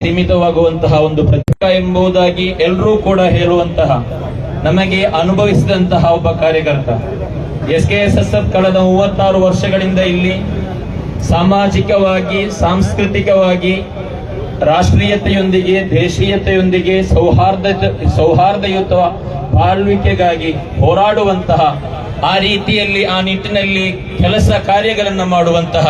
ಸೀಮಿತವಾಗುವಂತಹ ಒಂದು ಪ್ರತಿಭಾ ಎಂಬುದಾಗಿ ಎಲ್ಲರೂ ಕೂಡ ಹೇಳುವಂತಹ ನಮಗೆ ಅನುಭವಿಸಿದಂತಹ ಒಬ್ಬ ಕಾರ್ಯಕರ್ತ. SKSSF ಕಳೆದ 36 ವರ್ಷಗಳಿಂದ ಇಲ್ಲಿ ಸಾಮಾಜಿಕವಾಗಿ, ಸಾಂಸ್ಕೃತಿಕವಾಗಿ, ರಾಷ್ಟ್ರೀಯತೆಯೊಂದಿಗೆ, ದೇಶೀಯತೆಯೊಂದಿಗೆ ಸೌಹಾರ್ದಯುತ ಬಾಳ್ವಿಕೆಗಾಗಿ ಹೋರಾಡುವಂತಹ, ಆ ರೀತಿಯಲ್ಲಿ ಆ ನಿಟ್ಟಿನಲ್ಲಿ ಕೆಲಸ ಕಾರ್ಯಗಳನ್ನು ಮಾಡುವಂತಹ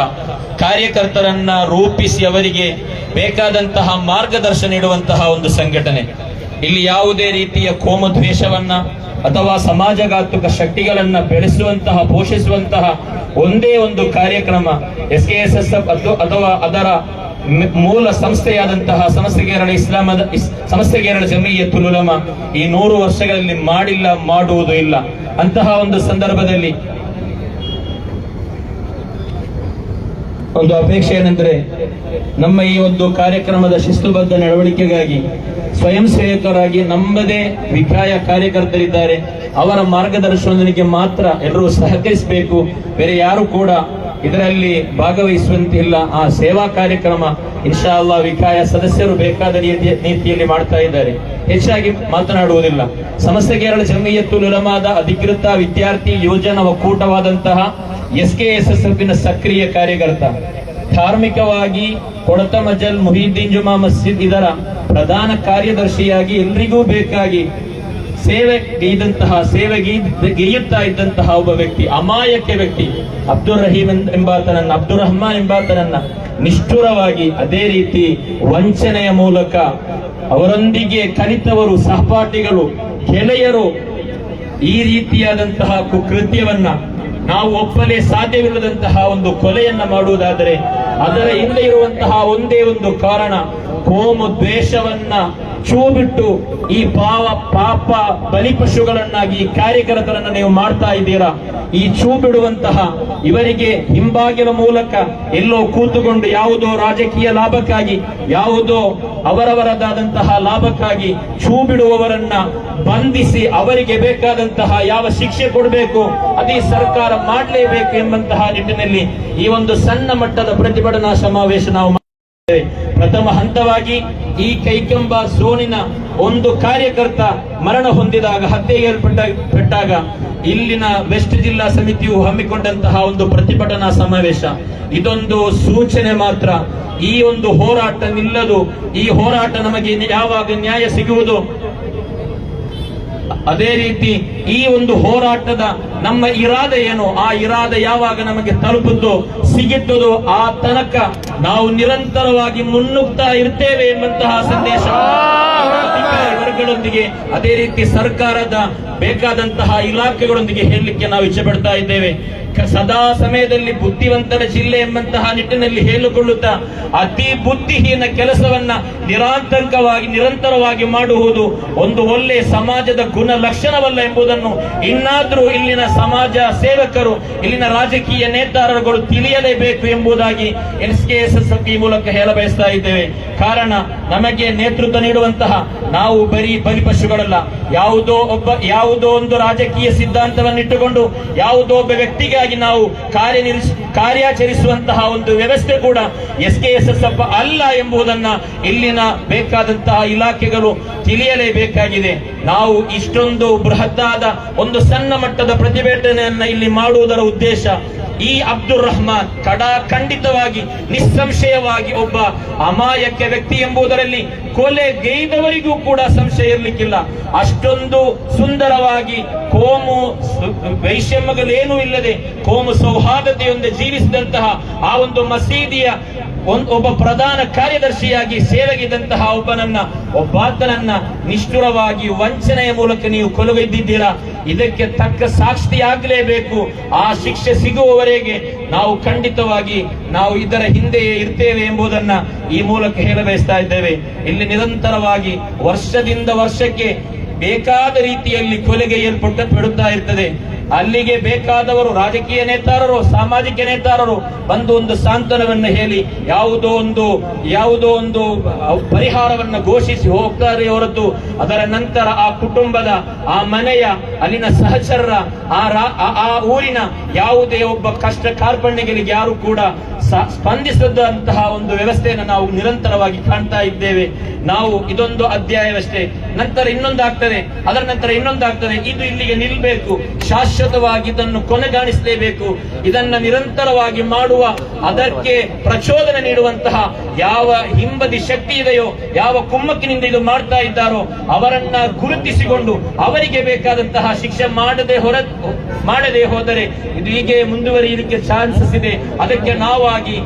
ಕಾರ್ಯಕರ್ತರನ್ನ ರೂಪಿಸಿ ಅವರಿಗೆ ಬೇಕಾದಂತಹ ಮಾರ್ಗದರ್ಶನ ನೀಡುವಂತಹ ಒಂದು ಸಂಘಟನೆ. ಇಲ್ಲಿ ಯಾವುದೇ ರೀತಿಯ ಕೋಮು ದ್ವೇಷವನ್ನ ಅಥವಾ ಸಮಾಜಘಾತುಕ ಶಕ್ತಿಗಳನ್ನ ಬೆಳೆಸುವಂತಹ, ಪೋಷಿಸುವಂತಹ ಒಂದೇ ಒಂದು ಕಾರ್ಯಕ್ರಮ SKSSF ಅಥವಾ ಅದರ ಮೂಲ ಸಂಸ್ಥೆಯಾದಂತಹ ಸಮಸ್ತ ಕೇರಳ ಜಮೀಯತುಲ್ ಉಲಮಾ ಈ 100 ವರ್ಷಗಳಲ್ಲಿ ಮಾಡಿಲ್ಲ, ಮಾಡುವುದು ಇಲ್ಲ. ಅಂತಹ ಒಂದು ಸಂದರ್ಭದಲ್ಲಿ ಒಂದು ಅಪೇಕ್ಷೆ ಏನೆಂದರೆ, ನಮ್ಮ ಈ ಒಂದು ಕಾರ್ಯಕ್ರಮದ ಶಿಸ್ತುಬದ್ಧ ನಡವಳಿಕೆಗಾಗಿ ಸ್ವಯಂ ಸೇವಕರಾಗಿ ನಮ್ಮದೇ ವಿಕಾಯ ಕಾರ್ಯಕರ್ತರಿದ್ದಾರೆ, ಅವರ ಮಾರ್ಗದರ್ಶನದೊಂದಿಗೆ ಮಾತ್ರ ಎಲ್ಲರೂ ಸಹಕರಿಸಬೇಕು. ಬೇರೆ ಯಾರು ಕೂಡ ಇದರಲ್ಲಿ ಭಾಗವಹಿಸುವಂತಿಲ್ಲ. ಆ ಸೇವಾ ಕಾರ್ಯಕ್ರಮ ಇನ್ಶಾ ಅಲ್ಲಾ ವಿಕಾಯ ಸದಸ್ಯರು ಬೇಕಾದ ರೀತಿಯಲ್ಲಿ ಮಾಡ್ತಾ ಇದ್ದಾರೆ. ಹೆಚ್ಚಾಗಿ ಮಾತನಾಡುವುದಿಲ್ಲ. ಸಮಸ್ತ ಕೇರಳ ಜಮೀಯತುಲ್ ಉಲಮಾದ ಅಧಿಕೃತ ವಿದ್ಯಾರ್ಥಿ ಯೋಜನಾ ಒಕ್ಕೂಟವಾದಂತಹ SKSSFನ ಸಕ್ರಿಯ ಕಾರ್ಯಕರ್ತ. ಧಾರ್ಮಿಕವಾಗಿ ಕೊಡತಮಜಲ್ ಮುಹಿದ್ದೀನ್ ಜುಮಾ ಮಸ್ಜಿದ್ ಇದರ ಪ್ರಧಾನ ಕಾರ್ಯದರ್ಶಿಯಾಗಿ ಎಲ್ರಿಗೂ ಬೇಕಾಗಿ ಸೇವೆಗೀಯುತ್ತಾ ಇದ್ದಂತಹ ಒಬ್ಬ ವ್ಯಕ್ತಿ, ಅಮಾಯಕ ವ್ಯಕ್ತಿ. ಅಬ್ದುಲ್ ರಹಮಾನ್ ಎಂಬಾತನನ್ನ ನಿಷ್ಠುರವಾಗಿ, ಅದೇ ರೀತಿ ವಂಚನೆಯ ಮೂಲಕ ಅವರೊಂದಿಗೆ ಕಲಿತವರು, ಸಹಪಾಠಿಗಳು, ಗೆಳೆಯರು ಈ ರೀತಿಯಾದಂತಹ ಕುಕೃತ್ಯವನ್ನ ನಾವು ಒಪ್ಪಲೇ ಸಾಧ್ಯವಿಲ್ಲದಂತಹ ಒಂದು ಕೊಲೆಯನ್ನ ಮಾಡುವುದಾದರೆ ಅದರ ಹಿಂದೆ ಇರುವಂತಹ ಒಂದೇ ಒಂದು ಕಾರಣ, ಕೋಮು ದ್ವೇಷವನ್ನ ಬಿಟ್ಟು ಈ ಪಾಪ ಬಲಿಪಶುಗಳನ್ನಾಗಿ ಈ ಕಾರ್ಯಕರ್ತರನ್ನ ನೀವು ಮಾಡ್ತಾ ಇದ್ದೀರಾ. ಈ ಬಿಡುವಂತಹ ಇವರಿಗೆ ಹಿಂಬಾಗಿಲ ಮೂಲಕ ಎಲ್ಲೋ ಕೂತುಕೊಂಡು ಯಾವುದೋ ರಾಜಕೀಯ ಲಾಭಕ್ಕಾಗಿ, ಯಾವುದೋ ಅವರವರದಾದಂತಹ ಲಾಭಕ್ಕಾಗಿ ಬಿಡುವವರನ್ನ ಬಂಧಿಸಿ ಅವರಿಗೆ ಬೇಕಾದಂತಹ ಯಾವ ಶಿಕ್ಷೆ ಕೊಡಬೇಕು ಅದೇ ಸರ್ಕಾರ ಮಾಡಲೇಬೇಕು ಎಂಬಂತಹ ನಿಟ್ಟಿನಲ್ಲಿ ಈ ಒಂದು ಸಣ್ಣ ಮಟ್ಟದ ಪ್ರತಿಭಟನಾ ಸಮಾವೇಶ ನಾವು ಪ್ರಥಮ ಹಂತವಾಗಿ ಈ ಕೈಕಂಬ ಝೋನಿನ ಒಂದು ಕಾರ್ಯಕರ್ತ ಮರಣ ಹೊಂದಿದಾಗ, ಹತ್ಯೆಗೇರ್ಪಟ್ಟಾಗ ಇಲ್ಲಿನ ವೆಸ್ಟ್ ಜಿಲ್ಲಾ ಸಮಿತಿಯು ಹಮ್ಮಿಕೊಂಡಂತಹ ಒಂದು ಪ್ರತಿಭಟನಾ ಸಮಾವೇಶ ಇದೊಂದು ಸೂಚನೆ ಮಾತ್ರ. ಈ ಒಂದು ಹೋರಾಟ ನಿಲ್ಲದು. ಈ ಹೋರಾಟ ನಮಗೆ ಯಾವಾಗ ನ್ಯಾಯ ಸಿಗುವುದು, ಅದೇ ರೀತಿ ಈ ಒಂದು ಹೋರಾಟದ ನಮ್ಮ ಇರಾದೆ ಏನು, ಆ ಇರಾದೆ ಯಾವಾಗ ನಮಗೆ ತಲುಪುತ್ತೋ, ಸಿಗುತ್ತದೋ, ಆ ತನಕ ನಾವು ನಿರಂತರವಾಗಿ ಮುನ್ನುಗ್ತಾ ಇರ್ತೇವೆ ಎಂಬಂತಹ ಸಂದೇಶ ವರ್ಗಗಳೊಂದಿಗೆ, ಅದೇ ರೀತಿ ಸರ್ಕಾರದ ಬೇಕಾದಂತಹ ಇಲಾಖೆಗಳೊಂದಿಗೆ ಹೇಳಲಿಕ್ಕೆ ನಾವು ಇಚ್ಛೆ ಪಡ್ತಾ ಇದ್ದೇವೆ. ಸದಾ ಸಮಯದಲ್ಲಿ ಬುದ್ಧಿವಂತರ ಜಿಲ್ಲೆ ಎಂಬಂತಹ ನಿಟ್ಟಿನಲ್ಲಿ ಹೇಳಿಕೊಳ್ಳುತ್ತಾ ಅತಿ ಬುದ್ಧಿಹೀನ ಕೆಲಸವನ್ನ ನಿರಂತರವಾಗಿ ಮಾಡುವುದು ಒಂದು ಒಳ್ಳೆಯ ಸಮಾಜದ ಗುಣ ಲಕ್ಷಣವಲ್ಲ ಎಂಬುದನ್ನು ಇನ್ನಾದ್ರೂ ಇಲ್ಲಿನ ಸಮಾಜ ಸೇವಕರು, ಇಲ್ಲಿನ ರಾಜಕೀಯ ನೇತಾರರುಗಳು ತಿಳಿಯಲೇಬೇಕು ಎಂಬುದಾಗಿ SKSSF ಈ ಮೂಲಕ ಹೇಳ ಬಯಸ್ತಾ ಇದ್ದೇವೆ. ಕಾರಣ, ನಮಗೆ ನೇತೃತ್ವ ನೀಡುವಂತಹ ನಾವು ಬರೀ ಬಲಿಪಶುಗಳಲ್ಲ. ಯಾವುದೋ ಒಂದು ರಾಜಕೀಯ ಸಿದ್ಧಾಂತವನ್ನಿಟ್ಟುಕೊಂಡು ಯಾವುದೋ ಒಬ್ಬ ವ್ಯಕ್ತಿಗಾಗಿ ನಾವು ಕಾರ್ಯಾಚರಿಸುವಂತಹ ಒಂದು ವ್ಯವಸ್ಥೆ ಕೂಡ SKSSF ಅಲ್ಲ ಎಂಬುದನ್ನ ಇಲ್ಲಿನ ಬೇಕಾದಂತಹ ಇಲಾಖೆಗಳು ತಿಳಿಯಲೇಬೇಕಾಗಿದೆ. ನಾವು ಇಷ್ಟೊಂದು ಬೃಹತ್ತಾದ ಒಂದು ಸಣ್ಣ ಮಟ್ಟದ ಪ್ರತಿಭಟನೆಯನ್ನ ಇಲ್ಲಿ ಮಾಡುವುದರ ಉದ್ದೇಶ, ಈ ಅಬ್ದುಲ್ ರಹಮಾನ್ ಖಂಡಿತವಾಗಿ ನಿಸ್ಸಂಶಯವಾಗಿ ಒಬ್ಬ ಅಮಾಯಕ ವ್ಯಕ್ತಿ ಎಂಬುದರಲ್ಲಿ ಕೊಲೆಗೈದವರಿಗೂ ಕೂಡ ಸಂಶಯ ಇರಲಿಕ್ಕಿಲ್ಲ. ಅಷ್ಟೊಂದು ಸುಂದರವಾಗಿ ಕೋಮು ವೈಷಮ್ಯಗಳೇನೂ ಇಲ್ಲದೆ ಕೋಮು ಸೌಹಾರ್ದತೆಯೊಂದಿಗೆ ಜೀವಿಸಿದಂತಹ ಆ ಒಂದು ಮಸೀದಿಯ ಒಬ್ಬ ಪ್ರಧಾನ ಕಾರ್ಯದರ್ಶಿಯಾಗಿ ಸೇವೆಗಿದ್ದಂತಹ ಒಬ್ಬಾತನನ್ನ ನಿಷ್ಠುರವಾಗಿ ವಂಚನೆಯ ಮೂಲಕ ನೀವು ಕೊಲೆಗೈದಿದ್ದೀರಾ. ಇದಕ್ಕೆ ತಕ್ಕ ಸಾಕ್ಷಿಯಾಗಲೇಬೇಕು. ಆ ಶಿಕ್ಷೆ ಸಿಗುವವರೆಗೆ ನಾವು ಖಂಡಿತವಾಗಿ ನಾವು ಇದರ ಹಿಂದೆಯೇ ಇರ್ತೇವೆ ಎಂಬುದನ್ನ ಈ ಮೂಲಕ ಹೇಳ ಬಯಸ್ತಾ ಇದ್ದೇವೆ. ಇಲ್ಲಿ ನಿರಂತರವಾಗಿ ವರ್ಷದಿಂದ ವರ್ಷಕ್ಕೆ ಬೇಕಾದ ರೀತಿಯಲ್ಲಿ ಕೊಲೆಗೈಯಲ್ಪಡುತ್ತಾ ಇರ್ತದೆ. ಅಲ್ಲಿಗೆ ಬೇಕಾದವರು ರಾಜಕೀಯ ನೇತಾರರು, ಸಾಮಾಜಿಕ ನೇತಾರರು ಬಂದು ಒಂದು ಸಾಂತ್ವನವನ್ನು ಹೇಳಿ ಯಾವುದೋ ಒಂದು ಪರಿಹಾರವನ್ನು ಘೋಷಿಸಿ ಹೋಗ್ತಾರೆ ಹೊರತು ಅದರ ನಂತರ ಆ ಕುಟುಂಬದ, ಆ ಮನೆಯ, ಅಲ್ಲಿನ ಸಹಚರರ, ಆ ಊರಿನ ಯಾವುದೇ ಒಬ್ಬ ಕಷ್ಟ ಕಾರ್ಪಣ್ಯಗಳಿಗೆ ಯಾರು ಕೂಡ ಸ್ಪಂದಿಸದಂತಹ ಒಂದು ವ್ಯವಸ್ಥೆಯನ್ನು ನಾವು ನಿರಂತರವಾಗಿ ಕಾಣ್ತಾ ಇದ್ದೇವೆ. ನಾವು ಇದೊಂದು ಅಧ್ಯಾಯವಷ್ಟೇ, ನಂತರ ಇನ್ನೊಂದಾಗ್ತದೆ, ಅದರ ನಂತರ ಇನ್ನೊಂದಾಗ್ತದೆ. ಇದು ಇಲ್ಲಿಗೆ ನಿಲ್ಲಬೇಕು, ಶಾಶ್ವತವಾಗಿ ಇದನ್ನು ಕೊನೆಗಾಣಿಸಲೇಬೇಕು. ಇದನ್ನ ನಿರಂತರವಾಗಿ ಮಾಡುವ, ಅದಕ್ಕೆ ಪ್ರಚೋದನೆ ನೀಡುವಂತಹ ಯಾವ ಹಿಂಬದಿ ಶಕ್ತಿ ಇದೆಯೋ, ಯಾವ ಕುಮ್ಮಕ್ಕಿನಿಂದ ಇದು ಮಾಡ್ತಾ ಇದ್ದಾರೋ ಅವರನ್ನ ಗುರುತಿಸಿಕೊಂಡು ಅವರಿಗೆ ಬೇಕಾದಂತಹ ಶಿಕ್ಷೆ ಮಾಡದೆ ಹೋದರೆ ಇದು ಹೀಗೆ ಮುಂದುವರಿಯಲಿಕ್ಕೆ ಚಾನ್ಸಸ್ ಇದೆ. ಅದಕ್ಕೆ ನಾವಾಗಿ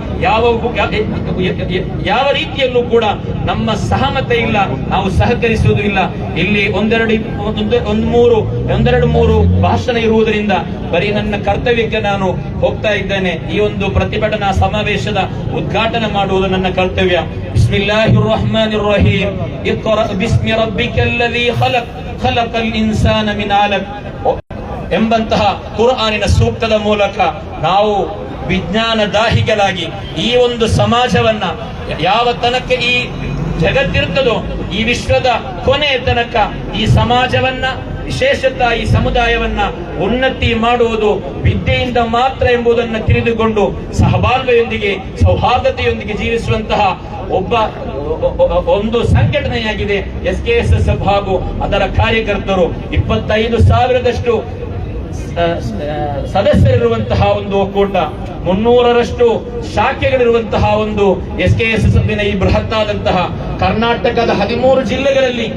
ಯಾವ ರೀತಿಯಲ್ಲೂ ಕೂಡ ನಮ್ಮ ಸಹಮತ ಇಲ್ಲ, ನಾವು ಸಹಕರಿಸುವುದು ಇಲ್ಲ. ಇಲ್ಲಿ ಒಂದೆರಡು ಮೂರು ಭಾಷಣ ಇರುವುದರಿಂದ ಬರೀ ನನ್ನ ಕರ್ತವ್ಯಕ್ಕೆ ನಾನು ಹೋಗ್ತಾ ಇದ್ದೇನೆ. ಈ ಒಂದು ಪ್ರತಿಭಟನಾ ಸಮಾವೇಶದ ಉದ್ಘಾಟನೆ ಮಾಡುವುದು ನನ್ನ ಕರ್ತವ್ಯ. ಬಿಸ್ಮಿಲ್ಲಾಹಿರ್ ರಹ್ಮಾನಿರ್ ರಹೀಂ. ಇಕ್ರಾ ಬಿಸ್ಮಿ ರಬ್ಬಿಕಲ್ಲದೀ ಖಲಕಲ್ ಇನ್ಸಾನ ಮಿನ್ ಅಲಕ್ ಎಂಬಂತಹ ಕುರ್ಆನಿನ ಸೂಕ್ತದ ಮೂಲಕ ನಾವು ವಿಜ್ಞಾನದಾಹಿಗಳಾಗಿ ಈ ಒಂದು ಸಮಾಜವನ್ನ ಯಾವ ತನಕ ಈ ಜಗತ್ತಿರ್ತದೋ, ಈ ವಿಶ್ವದ ಕೊನೆಯ ತನಕ ಈ ಸಮಾಜವನ್ನ, ವಿಶೇಷತಃ ಈ ಸಮುದಾಯವನ್ನ ಉನ್ನತಿ ಮಾಡುವುದು ವಿದ್ಯೆಯಿಂದ ಮಾತ್ರ ಎಂಬುದನ್ನು ತಿಳಿದುಕೊಂಡು ಸಹಬಾಳ್ವೆಯೊಂದಿಗೆ, ಸೌಹಾರ್ದತೆಯೊಂದಿಗೆ ಜೀವಿಸುವಂತಹ ಒಂದು ಸಂಘಟನೆಯಾಗಿದೆ SKSSF ಹಾಗೂ ಅದರ ಕಾರ್ಯಕರ್ತರು. 25,000ದಷ್ಟು ಸದಸ್ಯರಿರುವಂತಹ ಒಂದು ಒಕ್ಕೂಟ, 300ರಷ್ಟು ಶಾಖೆಗಳಿರುವಂತಹ ಒಂದು SKSSFನ ಈ ಬೃಹತ್ತಾದಂತಹ ಕರ್ನಾಟಕದ 13 ಜಿಲ್ಲೆಗಳಲ್ಲಿ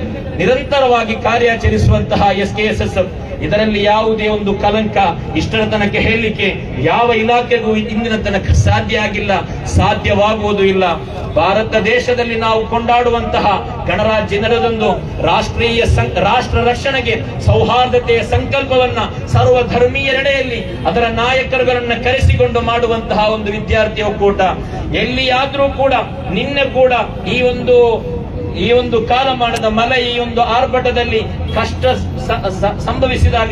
ನಿರಂತರವಾಗಿ ಕಾರ್ಯಾಚರಿಸುವಂತಹ SKSSF, ಇದರಲ್ಲಿ ಯಾವುದೇ ಒಂದು ಕಲಂಕ ಇಷ್ಟರ ತನಕ ಹೇಳಲಿಕ್ಕೆ ಯಾವ ಇಲಾಖೆಗೂ ಇಂದಿನ ತನಕ ಸಾಧ್ಯ ಆಗಿಲ್ಲ, ಸಾಧ್ಯವಾಗುವುದು ಇಲ್ಲ. ಭಾರತ ದೇಶದಲ್ಲಿ ನಾವು ಕೊಂಡಾಡುವಂತಹ ಗಣರಾಜ್ಯ ದಿನದಂದು ರಾಷ್ಟ್ರ ರಕ್ಷಣೆಗೆ ಸೌಹಾರ್ದತೆಯ ಸಂಕಲ್ಪವನ್ನ ಸರ್ವಧರ್ಮೀಯ ನಡೆಯಲ್ಲಿ ಅದರ ನಾಯಕರುಗಳನ್ನ ಕರೆಸಿಕೊಂಡು ಮಾಡುವಂತಹ ಒಂದು ವಿದ್ಯಾರ್ಥಿ ಒಕ್ಕೂಟ. ಎಲ್ಲಿಯಾದ್ರೂ ಕೂಡ ನಿನ್ನೆ ಕೂಡ ಈ ಒಂದು ಕಾಲಮಾನದ ಮಳೆ, ಈ ಒಂದು ಆರ್ಭಟದಲ್ಲಿ ಕಷ್ಟ ಸಂಭವಿಸಿದಾಗ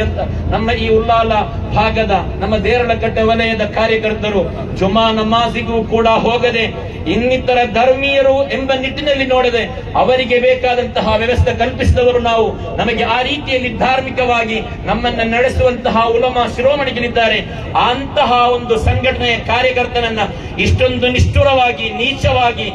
ನಮ್ಮ ಈ ಉಳ್ಳಾಲ ಭಾಗದ, ನಮ್ಮ ದೇರಳಕಟ್ಟೆ ವಲಯದ ಕಾರ್ಯಕರ್ತರು ಜುಮಾ ನಮಾಜಿಗೂ ಕೂಡ ಹೋಗದೆ, ಇನ್ನಿತರ ಧರ್ಮೀಯರು ಎಂಬ ನಿಟ್ಟಿನಲ್ಲಿ ನೋಡದೆ ಅವರಿಗೆ ಬೇಕಾದಂತಹ ವ್ಯವಸ್ಥೆ ಕಲ್ಪಿಸಿದವರು ನಾವು. ನಮಗೆ ಆ ರೀತಿಯಲ್ಲಿ ಧಾರ್ಮಿಕವಾಗಿ ನಮ್ಮನ್ನ ನಡೆಸುವಂತಹ ಉಲಮಾ ಶಿರೋಮಣಿಗಳಿದ್ದಾರೆ. ಅಂತಹ ಒಂದು ಸಂಘಟನೆಯ ಕಾರ್ಯಕರ್ತನನ್ನ ಇಷ್ಟೊಂದು ನಿಷ್ಠುರವಾಗಿ, ನೀಚವಾಗಿ,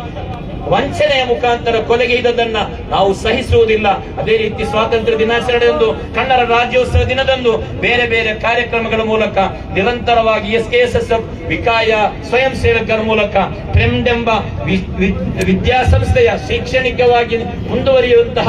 ವಂಚನೆಯ ಮುಖಾಂತರ ಕೊಲೆಗೈದದನ್ನ ನಾವು ಸಹಿಸುವುದಿಲ್ಲ. ಅದೇ ರೀತಿ ಸ್ವಾತಂತ್ರ್ಯ ದಿನಾಚರಣೆಯಂದು, ಕನ್ನಡ ರಾಜ್ಯೋತ್ಸವ ದಿನದಂದು ಬೇರೆ ಬೇರೆ ಕಾರ್ಯಕ್ರಮಗಳ ಮೂಲಕ ನಿರಂತರವಾಗಿ SKSSF ವಿಕಾಯ ಸ್ವಯಂ ಸೇವಕರ ಮೂಲಕ ಟ್ರೆಂಡ್ ಎಂಬ ವಿದ್ಯಾಸಂಸ್ಥೆಯ ಶೈಕ್ಷಣಿಕವಾಗಿ ಮುಂದುವರಿಯುವಂತಹ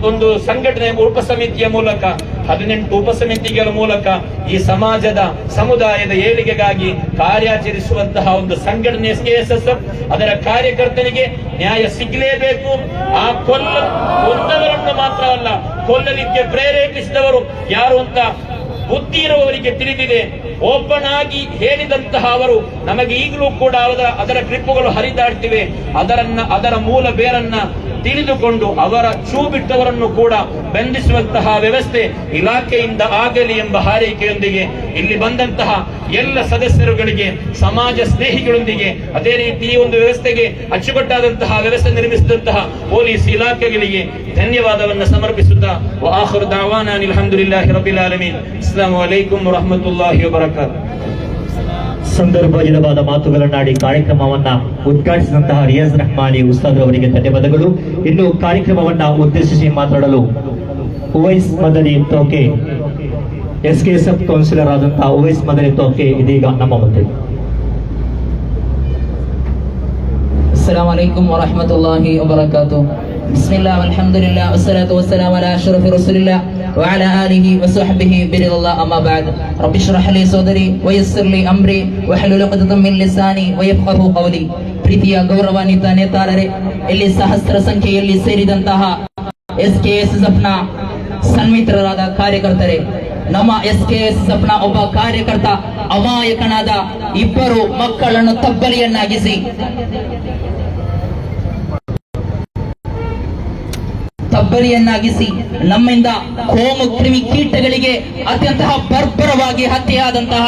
ಒಂದು ಸಂಘಟನೆ ಉಪಸಮಿತಿಯ ಮೂಲಕ 18 ಉಪಸಮಿತಿಗಳ ಮೂಲಕ ಈ ಸಮಾಜದ, ಸಮುದಾಯದ ಏಳಿಗೆಗಾಗಿ ಕಾರ್ಯಾಚರಿಸುವಂತಹ ಒಂದು ಸಂಘಟನೆ SKSSF. ಅದರ ಕಾರ್ಯಕರ್ತನಿಗೆ ನ್ಯಾಯ ಸಿಗಲೇಬೇಕು. ಆ ಕೊಂದವರನ್ನು ಮಾತ್ರವಲ್ಲ, ಕೊಲ್ಲಲಿಕ್ಕೆ ಪ್ರೇರೇಪಿಸಿದವರು ಯಾರು ಅಂತ ಬುದ್ಧಿ ಇರುವವರಿಗೆ ತಿಳಿದಿದೆ. ಓಪನ್ ಆಗಿ ಹೇಳಿದಂತಹ ಅವರು ನಮಗೆ ಈಗಲೂ ಕೂಡ ಅದರ ಕ್ಲಿಪ್ಪುಗಳು ಹರಿದಾಡ್ತಿವೆ. ಅದರ ಮೂಲ ಬೇರನ್ನ ತಿಳಿದುಕೊಂಡು ಅವರ ಚೂ ಬಿಟ್ಟವರನ್ನು ಕೂಡ ಬಂಧಿಸುವಂತಹ ವ್ಯವಸ್ಥೆ ಇಲಾಖೆಯಿಂದ ಆಗಲಿ ಎಂಬ ಹಾರೈಕೆಯೊಂದಿಗೆ ಇಲ್ಲಿ ಬಂದಂತಹ ಎಲ್ಲ ಸದಸ್ಯರುಗಳಿಗೆ, ಸಮಾಜ ಸ್ನೇಹಿಗಳೊಂದಿಗೆ, ಅದೇ ರೀತಿ ಈ ಒಂದು ವ್ಯವಸ್ಥೆಗೆ ಅಚ್ಚುಕಟ್ಟಾದಂತಹ ವ್ಯವಸ್ಥೆ ನಿರ್ಮಿಸಿದಂತಹ ಪೊಲೀಸ್ ಇಲಾಖೆಗಳಿಗೆ ಧನ್ಯವಾದವನ್ನು ಸಮರ್ಪಿಸುತ್ತಾ ಆಖಿರು ದಾವಾನಾ ಅಲ್ಹಮ್ದುಲಿಲ್ಲಾಹಿ ರಬ್ಬಿಲ್ ಆಲಮೀನ್. ಅಸ್ಸಲಾಮು ಅಲೈಕುಂ ವರಹ್ಮತುಲ್ಲಾಹಿ ವಬರಕಾತುಹು. ಸಂದರ್ಭೋಚಿತವಾದ ಮಾತುಗಳನ್ನಾಡಿ ಕಾರ್ಯಕ್ರಮವನ್ನ ಉದ್ಘಾಟಿಸಿದಂತಹ ರಿಯಾಜ್ ರಹಮಾನಿ ಉಸ್ತಾದ್ ಅವರಿಗೆ ಧನ್ಯವಾದಗಳು. ಇನ್ನು ಕಾರ್ಯಕ್ರಮವನ್ನ ಉದ್ದೇಶಿಸಿ ಮಾತನಾಡಲು ಉವೈಸ್ ಮದನಿ ತೋಕೆ, SKSF ಕೌನ್ಸಿಲರ್ ಆದಂತಹ ಉವೈಸ್ ಮದನಿ ತೋಕೆ ಇದೀಗ ನಮ್ಮ ಮುಂದೆ. ಅಸ್ಸಲಾಮು ಅಲೈಕುಂ ವರಹ್ಮತುಲ್ಲಾಹಿ ವಬರಕಾತುಹು. ಬಿಸ್ಮಿಲ್ಲಾಹ್ ವಲ್ಹಮ್ದುಲಿಲ್ಲಾಹ್ ವಸ್ಸಲಾತು ವಸ್ಸಲಾಮು ಅಲಾ ಅಶ್ರಫಿ ರಸೂಲಿಲ್ಲಾಹ್ وعلى آله وصحبه برضا الله. أما بعد رب اشرح لي صدري ويسر لي أمري واحلل عقدة من لساني ويفقهوا قولي. ಪ್ರೀತಿಯ ಗೌರವಾನ್ವಿತ ನೇತಾರರೇ, ಇಲ್ಲಿ ಸಹಸ್ರ ಸಂಖ್ಯೆಯಲ್ಲಿ ಸೇರಿದಂತಹ SKSSFನ ಸನ್ಮಿತ್ರರಾದ ಕಾರ್ಯಕರ್ತರೇ, ನಮ್ಮ SKSSFನ ಒಬ್ಬ ಕಾರ್ಯಕರ್ತ ಅಮಾಯಕನಾದ 2 ಮಕ್ಕಳನ್ನು ಬಲಿಯನ್ನಾಗಿಸಿ ನಮ್ಮಿಂದ ಕೋಮು ಕ್ರಿಮಿ ಕೀಟಗಳಿಗೆ ಅತ್ಯಂತ ಬರ್ಬರವಾಗಿ ಹತ್ಯೆಯಾದಂತಹ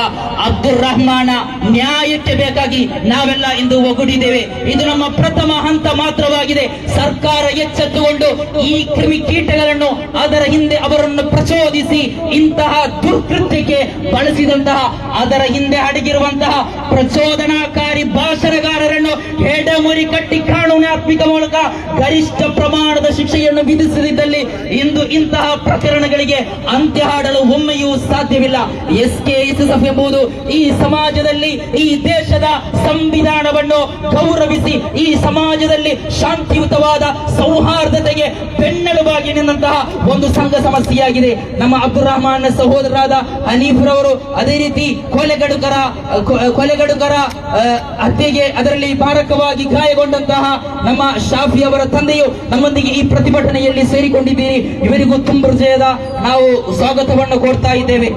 ಅಬ್ದುಲ್ ರಹಮಾನ ನ್ಯಾಯಕ್ಕೆ ಬೇಕಾಗಿ ನಾವೆಲ್ಲ ಇಂದು ಒಗ್ಗೂಡಿದ್ದೇವೆ. ಇದು ನಮ್ಮ ಪ್ರಥಮ ಹಂತ ಮಾತ್ರವಾಗಿದೆ. ಸರ್ಕಾರ ಎಚ್ಚೆತ್ತುಕೊಂಡು ಈ ಕ್ರಿಮಿ ಕೀಟಗಳನ್ನು ಅದರ ಹಿಂದೆ ಅವರನ್ನು ಪ್ರಚೋದಿಸಿ ಇಂತಹ ದುರ್ಕೃತ್ಯಕ್ಕೆ ಬಳಸಿದಂತಹ ಅದರ ಹಿಂದೆ ಅಡಗಿರುವಂತಹ ಪ್ರಚೋದನಾಕಾರಿ ಭಾಷಣಗಾರರನ್ನು ಹೆಡಮುರಿ ಕಟ್ಟಿ ಕಾನೂನಾತ್ಮಕ ಮೂಲಕ ಗರಿಷ್ಠ ಪ್ರಮಾಣದ ಶಿಕ್ಷೆಯನ್ನು ವಿಧಿಸದಿದ್ದಲ್ಲಿ ಇಂದು ಇಂತಹ ಪ್ರಕರಣಗಳಿಗೆ ಅಂತ್ಯ ಹಾಡಲು ಒಮ್ಮೆಯೂ ಸಾಧ್ಯವಿಲ್ಲ. SKSSF ಎಂಬುದು ಈ ಸಮಾಜದಲ್ಲಿ ಈ ದೇಶದ ಸಂವಿಧಾನವನ್ನು ಗೌರವಿಸಿ ಈ ಸಮಾಜದಲ್ಲಿ ಶಾಂತಿಯುತವಾದ ಸೌಹಾರ್ದತೆಗೆ ಬೆನ್ನೆಲುಬಾಗಿ ನಿಂತಹ ಒಂದು ಸಂಘ ಸಮಸ್ಯೆಯಾಗಿದೆ. ನಮ್ಮ ಅಬ್ದುಲ್ ರಹಮಾನ್ ಸಹೋದರರಾದ ಹನೀಫ್ ರವರು ಅದೇ ರೀತಿ ಕೊಲೆಗಡುಕರ ಹತ್ಯೆಗೆ ಅದರಲ್ಲಿ ಮಾರಕವಾಗಿ ಗಾಯಗೊಂಡಂತಹ ನಮ್ಮ ಶಾಫಿ ಅವರ ತಂದೆಯು ನಮ್ಮೊಂದಿಗೆ ಈ ಪ್ರತಿಭಟನೆಯಲ್ಲಿ ಸೇರಿಕೊಂಡಿದ್ದೀರಿ. ಇವರಿಗೂ ತುಂಬ ಹೃದಯದ ನಾವು ಸ್ವಾಗತವನ್ನು ಕೊಡ್ತಾ ಇದ್ದೇವೆ.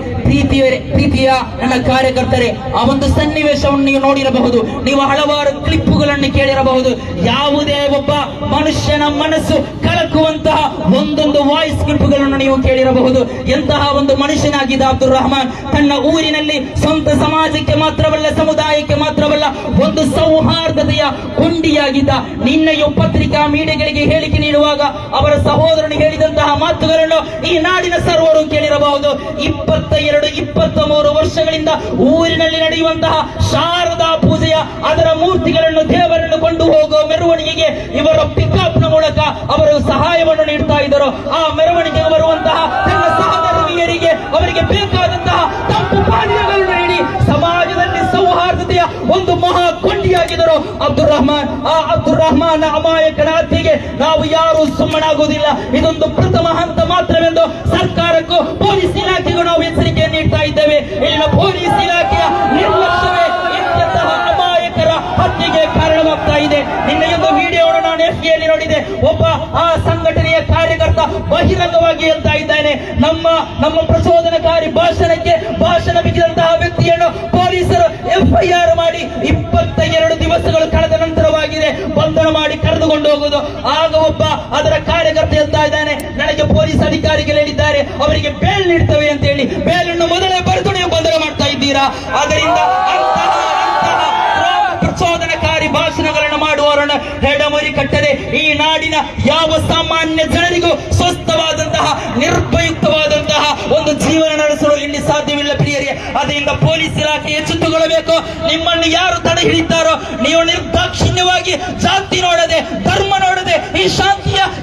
ಪ್ರೀತಿಯ ನನ್ನ ಕಾರ್ಯಕರ್ತರೆ, ಆ ಒಂದು ಸನ್ನಿವೇಶವನ್ನು ನೀವು ನೋಡಿರಬಹುದು, ನೀವು ಹಲವಾರು ಕ್ಲಿಪ್ಪುಗಳನ್ನು ಕೇಳಿರಬಹುದು. ಯಾವುದೇ ಒಬ್ಬ ಮನುಷ್ಯನ ಮನಸ್ಸು ಕಲಕುವಂತಹ ಒಂದೊಂದು ವಾಯ್ಸ್ ಕ್ಲಿಪ್ಪುಗಳನ್ನು ನೀವು ಕೇಳಿರಬಹುದು. ಎಂತಹ ಒಂದು ಮನುಷ್ಯನಾಗಿದ್ದ ಅಬ್ದುಲ್ ರಹಮಾನ್ ತನ್ನ ಊರಿನಲ್ಲಿ ಸ್ವಂತ ಸಮಾಜಕ್ಕೆ ಮಾತ್ರವಲ್ಲ, ಸಮುದಾಯಕ್ಕೆ ಮಾತ್ರವಲ್ಲ, ಒಂದು ಸೌಹಾರ್ದತೆಯ ಕೊಂಡಿಯಾಗಿದ್ದ. ನಿನ್ನೆಯೂ ಪತ್ರಿಕಾ ಮೀಡಿಯಾಗಳಿಗೆ ಹೇಳಿಕೆ ನೀಡುವಾಗ ಅವರ ಸಹೋದರನು ಹೇಳಿದಂತಹ ಮಾತುಗಳನ್ನು ಈ ನಾಡಿನ ಸರ್ವರು ಕೇಳಿರಬಹುದು. 22-23 ವರ್ಷಗಳಿಂದ ಊರಿನಲ್ಲಿ ನಡೆಯುವಂತಹ ಶಾರದಾ ಪೂಜೆಯ ಅದರ ಮೂರ್ತಿಗಳನ್ನು, ದೇವರನ್ನು ಕೊಂಡು ಹೋಗುವ ಮೆರವಣಿಗೆಗೆ ಇವರ ಪಿಕಪ್ನ ಮೂಲಕ ಅವರು ಸಹಾಯವನ್ನು ನೀಡ್ತಾ ಇದ್ದರು. ಆ ಮೆರವಣಿಗೆಗೆ ಬರುವಂತಹ ತನ್ನ ಸಹಧರ್ಮೀಯರಿಗೆ ಅವರಿಗೆ ಬೇಕಾದಂತಹ ತಂಪು ಪಾನೀಯಗಳನ್ನು ನೀಡಿ ಸಮಾಜದಲ್ಲಿ ಸೌಹಾರ್ದತೆಯ ಒಂದು ಮಹಾ ಕೊಂಡಿಯಾಗಿದ್ದರು ಅಬ್ದುಲ್ ರಹಮಾನ್. ಆ ಅಬ್ದುಲ್ ರಹಮಾನ್ ಅಮಾಯಕನ ಹತ್ಯೆಗೆ ನಾವು ಯಾರು ಸುಮ್ಮನಾಗುವುದಿಲ್ಲ. ಇದೊಂದು ಪ್ರಥಮ ಹಂತ ಮಾತ್ರವೆಂದು ಸರ್ಕಾರಕ್ಕೂ ಪೊಲೀಸ್ ಇಲಾಖೆಗೂ ನಾವು ಎಚ್ಚರಿಕೆ ನೀಡ್ತಾ ಇದ್ದೇವೆ. ಇಲ್ಲಿನ ಪೊಲೀಸ್ ಇಲಾಖೆಯ ನಿರ್ಲಕ್ಷ್ಯವೇ ಇಂತಹ ಅಮಾಯಕರ ಹತ್ಯೆಗೆ ಕಾರಣವಾಗ್ತಾ ಇದೆ. ನಿನ್ನೆಯೊಂದು ವಿಡಿಯೋವನ್ನು ನಾನು FBಯಲ್ಲಿ ನೋಡಿದೆ. ಒಬ್ಬ ಆ ಸಂಘಟನೆಯ ಕಾರ್ಯಕರ್ತ ಬಹಿರಂಗವಾಗಿ ಹೇಳ್ತಾ ಇದ್ದಾನೆ, ನಮ್ಮ ಪ್ರಚೋದನಕಾರಿ ಭಾಷಣ ಬಿಗಿದಂತಹ ವ್ಯಕ್ತಿಯನ್ನು ಪೊಲೀಸರು FIR ಮಾಡಿ 22 ದಿವಸಗಳು ಕಳೆದ ನಂತರವಾಗಿದೆ ಬಂಧನ ಮಾಡಿ ಕರೆದುಕೊಂಡು ಹೋಗುವುದು. ಆಗ ಒಬ್ಬ ಅದರ ಕಾರ್ಯಕರ್ತ ಹೇಳ್ತಾ ಇದ್ದಾನೆ, ನನಗೆ ಪೊಲೀಸ್ ಅಧಿಕಾರಿಗಳು ಹೇಳಿದ್ದಾರೆ ಅವರಿಗೆ ಬೇಲ್ ನೀಡ್ತವೆ ಅಂತ ಹೇಳಿ. ಬೇಲನ್ನು ಮೊದಲೇ ಬರೆದು ನೀವು ಬಂಧನ ಮಾಡ್ತಾ ಇದ್ದೀರಾ. ಆದ್ದರಿಂದ ಪ್ರಚೋದನಕಾರಿ ಭಾಷಣಗಳನ್ನು ಮಾಡುವವರನ್ನು ಹೆಡಮುರಿ ಕಟ್ಟದೆ ಈ ನಾಡಿನ ಯಾವ ಸಾಮಾನ್ಯ ಜನರಿಗೂ ಸ್ವಸ್ಥವಾದಂತಹ ನಿರ್ಭಯುಕ್ತವಾದಂತಹ ಒಂದು ಜೀವನ ನಡೆಸಲು ಇಲ್ಲಿ ಸಾಧ್ಯವಿಲ್ಲ ಪ್ರಿಯರೇ. ಅದರಿಂದ ಪೊಲೀಸ್ ಇಲಾಖೆ ಎಚ್ಚೆತ್ತುಕೊಳ್ಳಬೇಕು. ನಿಮ್ಮನ್ನು ಯಾರು ತಡೆ ಹಿಡಿತಾರೋ ನೀವು ನಿರ್ದಾಕ್ಷಿಣ್ಯವಾಗಿ ಜಾತಿ ನೋಡದೆ, ಧರ್ಮ ನೋಡದೆ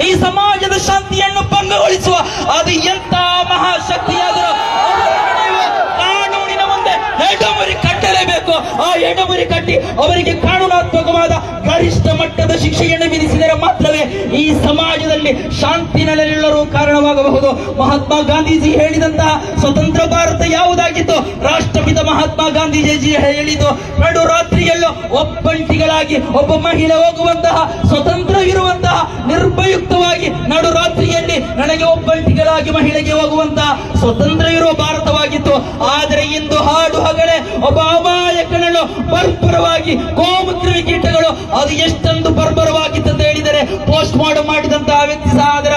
ಈ ಸಮಾಜದ ಶಾಂತಿಯನ್ನು ಭಂಗಗೊಳಿಸುವ ಅದು ಎಂತ ಮಹಾಶಕ್ತಿಯಾದರೂ ಕಾನೂನಿನ ಮುಂದೆ ಹೆಡಮುರಿ ಕಟ್ಟಲೇಬೇಕು. ಆ ಹೆಡಮುರಿ ಕಟ್ಟಿ ಅವರಿಗೆ ಕಾನೂನಾತ್ಮಕವಾದ ಗರಿಷ್ಠ ಮಟ್ಟದ ಶಿಕ್ಷೆಯನ್ನು ವಿಧಿಸಿದರೆ ಮಾತ್ರವೇ ಈ ಸಮಾಜದಲ್ಲಿ ಶಾಂತಿ ನೆಲೆನಿಲ್ಲರೂ ಕಾರಣವಾಗಬಹುದು. ಮಹಾತ್ಮ ಗಾಂಧೀಜಿ ಹೇಳಿದಂತಹ ಸ್ವತಂತ್ರ ಭಾರತ ಯಾವುದಾಗಿತ್ತು? ರಾಷ್ಟ್ರಪಿತ ಮಹಾತ್ಮ ಗಾಂಧೀಜಿ ಹೇಳಿದ್ದು, ನಡು ರಾತ್ರಿಯಲ್ಲೂ ಒಬ್ಬಂಟಿಗಳಾಗಿ ಒಬ್ಬ ಮಹಿಳೆ ಹೋಗುವಂತಹ, ಸ್ವತಂತ್ರವಿರುವಂತಹ, ನಿರ್ಭಯುಕ್ತವಾಗಿ ನಡು ರಾತ್ರಿಯಲ್ಲಿ ನನಗೆ ಒಬ್ಬಂಟಿಗಳಾಗಿ ಮಹಿಳೆಗೆ ಹೋಗುವಂತಹ ಸ್ವತಂತ್ರವಿರುವ ಭಾರತವಾಗಿತ್ತು. ಆದರೆ ಇಂದು ಹಾಡು ಹಗಲೇ ಒಬ್ಬ ಅಮಾಯಕನನ್ನು ಬರ್ಬರವಾಗಿ ಕೋಮು ಕ್ರಿಮಿಕೀಟಗಳು ಅದು ಎಷ್ಟೊಂದು ಬರ್ಬರವಾಗಿತ್ತು ಅಂತ ಹೇಳಿದರೆ ಪೋಸ್ಟ್ ಮಾರ್ಟಮ್ ಮಾಡಿದಂತಹ ವ್ಯಕ್ತಿ ಸಹ ಅದರ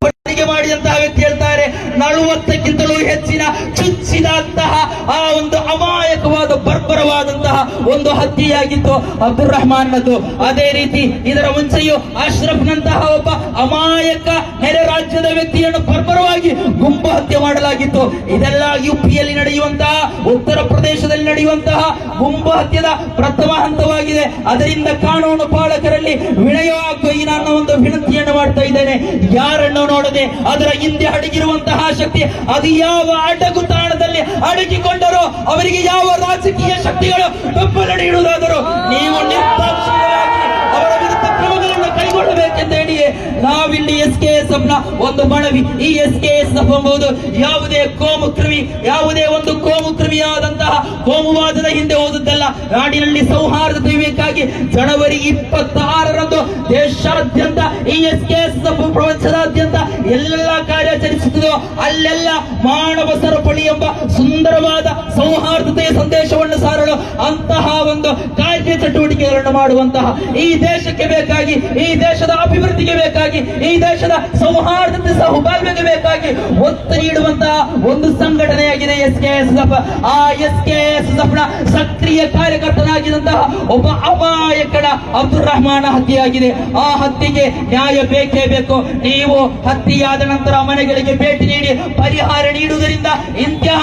ಒಟ್ಟಿಗೆ ಮಾಡಿದಂತಹ ವ್ಯಕ್ತಿ ಹೇಳ್ತಾರೆ 40ಕ್ಕಿಂತಲೂ ಹೆಚ್ಚಿನ ಚುಚ್ಚಿದಂತಹ ಆ ಒಂದು ಅಮಾಯಕವಾದ ಬರ್ಬರವಾದಂತಹ ಒಂದು ಹತ್ಯೆಯಾಗಿತ್ತು ಅಬ್ದುಲ್ ರಹಮಾನ್ನದು. ಅದೇ ರೀತಿ ಇದರ ಮುಂಚೆಯೂ ಅಶ್ರಫ್ನಂತಹ ಒಬ್ಬ ಅಮಾಯಕ ನೆರೆ ರಾಜ್ಯದ ವ್ಯಕ್ತಿಯನ್ನು ಬರ್ಬರವಾಗಿ ಗುಂಪು ಹತ್ಯೆ ಮಾಡಲಾಗಿತ್ತು. ಇದೆಲ್ಲ UPಯಲ್ಲಿ ನಡೆಯುವಂತಹ, ಉತ್ತರ ಪ್ರದೇಶದಲ್ಲಿ ನಡೆಯುವಂತಹ ಗುಂಪು ಹತ್ಯೆದ ಪ್ರಥಮ ಹಂತವಾಗಿದೆ. ಅದರಿಂದ ಕಾನೂನು ಪಾಲಕರಲ್ಲಿ ವಿನಯವಾಗಿ ನಾನು ಒಂದು ವಿನಂತಿಯನ್ನು ಮಾಡ್ತಾ ಇದ್ದೇನೆ. ಯಾರನ್ನು ನೋಡದೆ ಅದರ ಹಿಂದೆ ಅಡಗಿರುವಂತಹ ಶಕ್ತಿ ಅದು ಯಾವ ಅಡಗುತಾಣದಲ್ಲಿ ಅಡಗಿಕೊಂಡರೋ ಅವರಿಗೆ ಯಾವ ರಾಜಕೀಯ ಶಕ್ತಿಗಳು ಬೆಂಬಲ ನೀಡುವುದಾದರೂ ನೀವು ನಿರ್ದಾಕ್ಷಿಣ್ಯವಾಗಿ ಅವರ ವಿರುದ್ಧ ಕ್ರಮಗಳನ್ನು ಕೈಗೊಳ್ಳಬೇಕೆಂದು ಹೇಳಿಯೇ ನಾವಿಲ್ಲಿ SKSFನ ಒಂದು ಮನವಿ. ಈ SKSF ಎಂಬುದು ಯಾವುದೇ ಒಂದು ಕೋಮು ಕ್ರಿಮಿಯಾದಂತಹ ಕೋಮುವಾದದ ಹಿಂದೆ ಹೋದದ್ದಲ್ಲ. ನಾಡಿನಲ್ಲಿ ಸೌಹಾರ್ದತೆ ಬೇಕಾಗಿ ಜನವರಿ 26ರಂದು ದೇಶಾದ್ಯಂತ ಈ SKSF ಪ್ರಪಂಚದಾದ್ಯಂತ ಎಲ್ಲೆಲ್ಲ ಕಾರ್ಯಾಚರಿಸುತ್ತದೋ ಅಲ್ಲೆಲ್ಲ ಮಾನವ ಸರಪಳಿ ಎಂಬ ಸುಂದರವಾದ ಸೌಹಾರ್ದತೆಯ ಸಂದೇಶವನ್ನು ಸಾರಲು ಅಂತಹ ಒಂದು ಕಾರ್ಯ ಚಟುವಟಿಕೆಗಳನ್ನು ಮಾಡುವಂತಹ ಈ ದೇಶಕ್ಕೆ ಬೇಕಾಗಿ, ಈ ದೇಶದ ಅಭಿವೃದ್ಧಿಗೆ ಬೇಕಾಗಿ, ಈ ದೇಶದ ಸೌಹಾರ್ದತೆ ಸಹಬಾಳ್ವೆಗೆ ಬೇಕಾಗಿ ಒತ್ತು ನೀಡುವಂತಹ ಒಂದು ಸಂಘಟನೆಯಾಗಿದೆ SKSF. ಆ SKSF ನ ಸಕ್ರಿಯ ಕಾರ್ಯಕರ್ತನಾಗಿದ್ದಂತಹ ಒಬ್ಬ ಅಮಾಯಕನ ಅಬ್ದುಲ್ ರಹಮಾನ್ ಹತ್ಯೆಯಾಗಿದೆ. ಆ ಹತ್ಯೆಗೆ ನ್ಯಾಯ ಬೇಕೇ ಬೇಕು. ನೀವು ಹತ್ಯೆಯಾದ ನಂತರ ಮನೆಗಳಿಗೆ ಭೇಟಿ ನೀಡಿ ಪರಿಹಾರ ನೀಡುವುದರಿಂದ ಇಂತಹ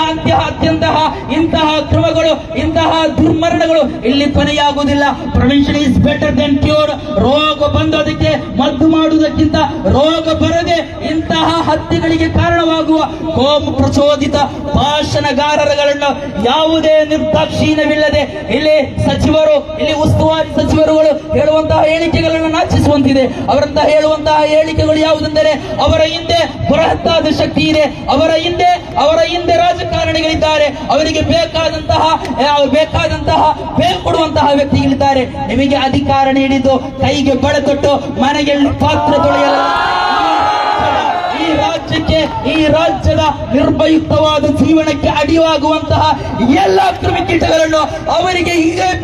ಕ್ರಮಗಳು, ಇಂತಹ ದುರ್ಮರಣಗಳು ಇಲ್ಲಿ ಕೊನೆಯಾಗುವುದಿಲ್ಲ. Prevention is better than cure. ರೋಗ ಬಂದೋದಕ್ಕೆ ಮದ್ದು ಮಾಡುವುದಕ್ಕಿಂತ ರೋಗ ಬರದೆ ಇಂತಹ ಹತ್ಯೆಗಳಿಗೆ ಕಾರಣವಾಗುವ ಕೋಮು ಪ್ರಚೋದಿತ ಭಾಷಣಗಾರರುಗಳನ್ನು ಯಾವುದೇ ನಿರ್ದಾಕ್ಷಿಣ್ಯವಿಲ್ಲದೆ ಇಲ್ಲಿ ಉಸ್ತುವಾರಿ ಸಚಿವರುಗಳು ಹೇಳುವಂತಹ ಹೇಳಿಕೆಗಳನ್ನು ನಾಚಿಸುವಂತಿದೆ. ಅವರಂತಹ ಹೇಳುವಂತಹ ಹೇಳಿಕೆಗಳು ಯಾವುದೆಂದರೆ ಅವರ ಹಿಂದೆ ಬೃಹತ್ತಾದ ಶಕ್ತಿ ಇದೆ, ಅವರ ಹಿಂದೆ ರಾಜಕಾರಣಿಗಳಿದ್ದಾರೆ, ಅವರಿಗೆ ಬೇಕಾದಂತಹ ಕೊಡುವಂತಹ ವ್ಯಕ್ತಿಗಳಿದ್ದಾರೆ. ನಿಮಗೆ ಅಧಿಕಾರ ನೀಡಿದ್ದು ಕೈಗೆ ಬಳೆ ತೊಟ್ಟು ಮನೆಯಲ್ಲಿ ಪಾತ್ರ ತೊಳೆಯಲ್ಲ. ಈ ರಾಜ್ಯದ ನಿರ್ಭಯುಕ್ತವಾದ ಜೀವನಕ್ಕೆ ಅಡಿಯಾಗುವಂತಹ ಎಲ್ಲ ಕ್ರಿಮಿಕೀಟಗಳನ್ನು ಅವರಿಗೆ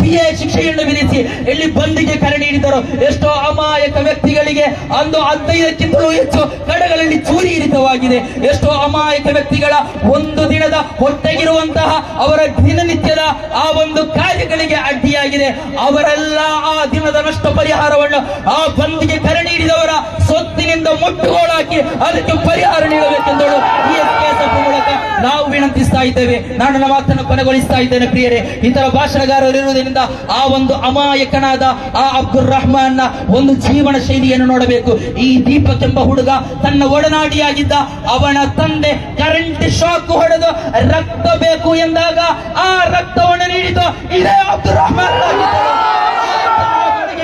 PA ಶಿಕ್ಷೆಯನ್ನು ವಿಧಿಸಿ ಇಲ್ಲಿ ಬಂದಿಗೆ ಕರೆ ನೀಡಿದರು. ಎಷ್ಟೋ ಅಮಾಯಕ ವ್ಯಕ್ತಿಗಳಿಗೆ ಅಂದು 15ಕ್ಕಿಂತಲೂ ಹೆಚ್ಚು ಕಡೆಗಳಲ್ಲಿ ಚೂರಿ ಇರಿತವಾಗಿದೆ. ಎಷ್ಟೋ ಅಮಾಯಕ ವ್ಯಕ್ತಿಗಳ ಒಂದು ದಿನದ ಹೊಟ್ಟೆಗಿರುವಂತಹ ಅವರ ದಿನನಿತ್ಯದ ಆ ಒಂದು ಕಾರ್ಯಗಳಿಗೆ ಅಡ್ಡಿಯಾಗಿದೆ. ಅವರೆಲ್ಲ ಆ ದಿನದ ನಷ್ಟ ಪರಿಹಾರವನ್ನು ಆ ಬಂದಿಗೆ ಕರೆ ನೀಡಿದವರ ಸೊತ್ತಿನಿಂದ ಮುಟ್ಟುಗೋಲಾಕಿ ಅದಕ್ಕೆ ಪರಿಹಾರ ನೀಡಬೇಕೆಂದು ಈ SKSF ಮೂಲಕ ನಾವು ವಿನಂತಿಸ್ತಾ ಇದ್ದೇವೆ. ನಾನು ನನ್ನ ಮಾತನ್ನು ಕೊನೆಗೊಳಿಸ್ತಾ ಇದ್ದೇನೆ. ಪ್ರಿಯರೇ, ಇತರ ಭಾಷಣಗಾರರು ಇರುವುದರಿಂದ ಆ ಒಂದು ಅಮಾಯಕನಾದ ಆ ಅಬ್ದುಲ್ ರಹಮಾನ್ ನ ಒಂದು ಜೀವನ ಶೈಲಿಯನ್ನು ನೋಡಬೇಕು. ಈ ದೀಪಕ್ ಎಂಬ ಹುಡುಗ ತನ್ನ ಒಡನಾಡಿಯಾಗಿದ್ದ ಅವನ ತಂದೆ ಕರೆಂಟ್ ಶಾಕ್ ಹೊಡೆದು ರಕ್ತ ಬೇಕು ಎಂದಾಗ ಆ ರಕ್ತವನ್ನು ನೀಡಿದ್ದು ಇದೇ ಅಬ್ದುಲ್ ರಹಮಾನ್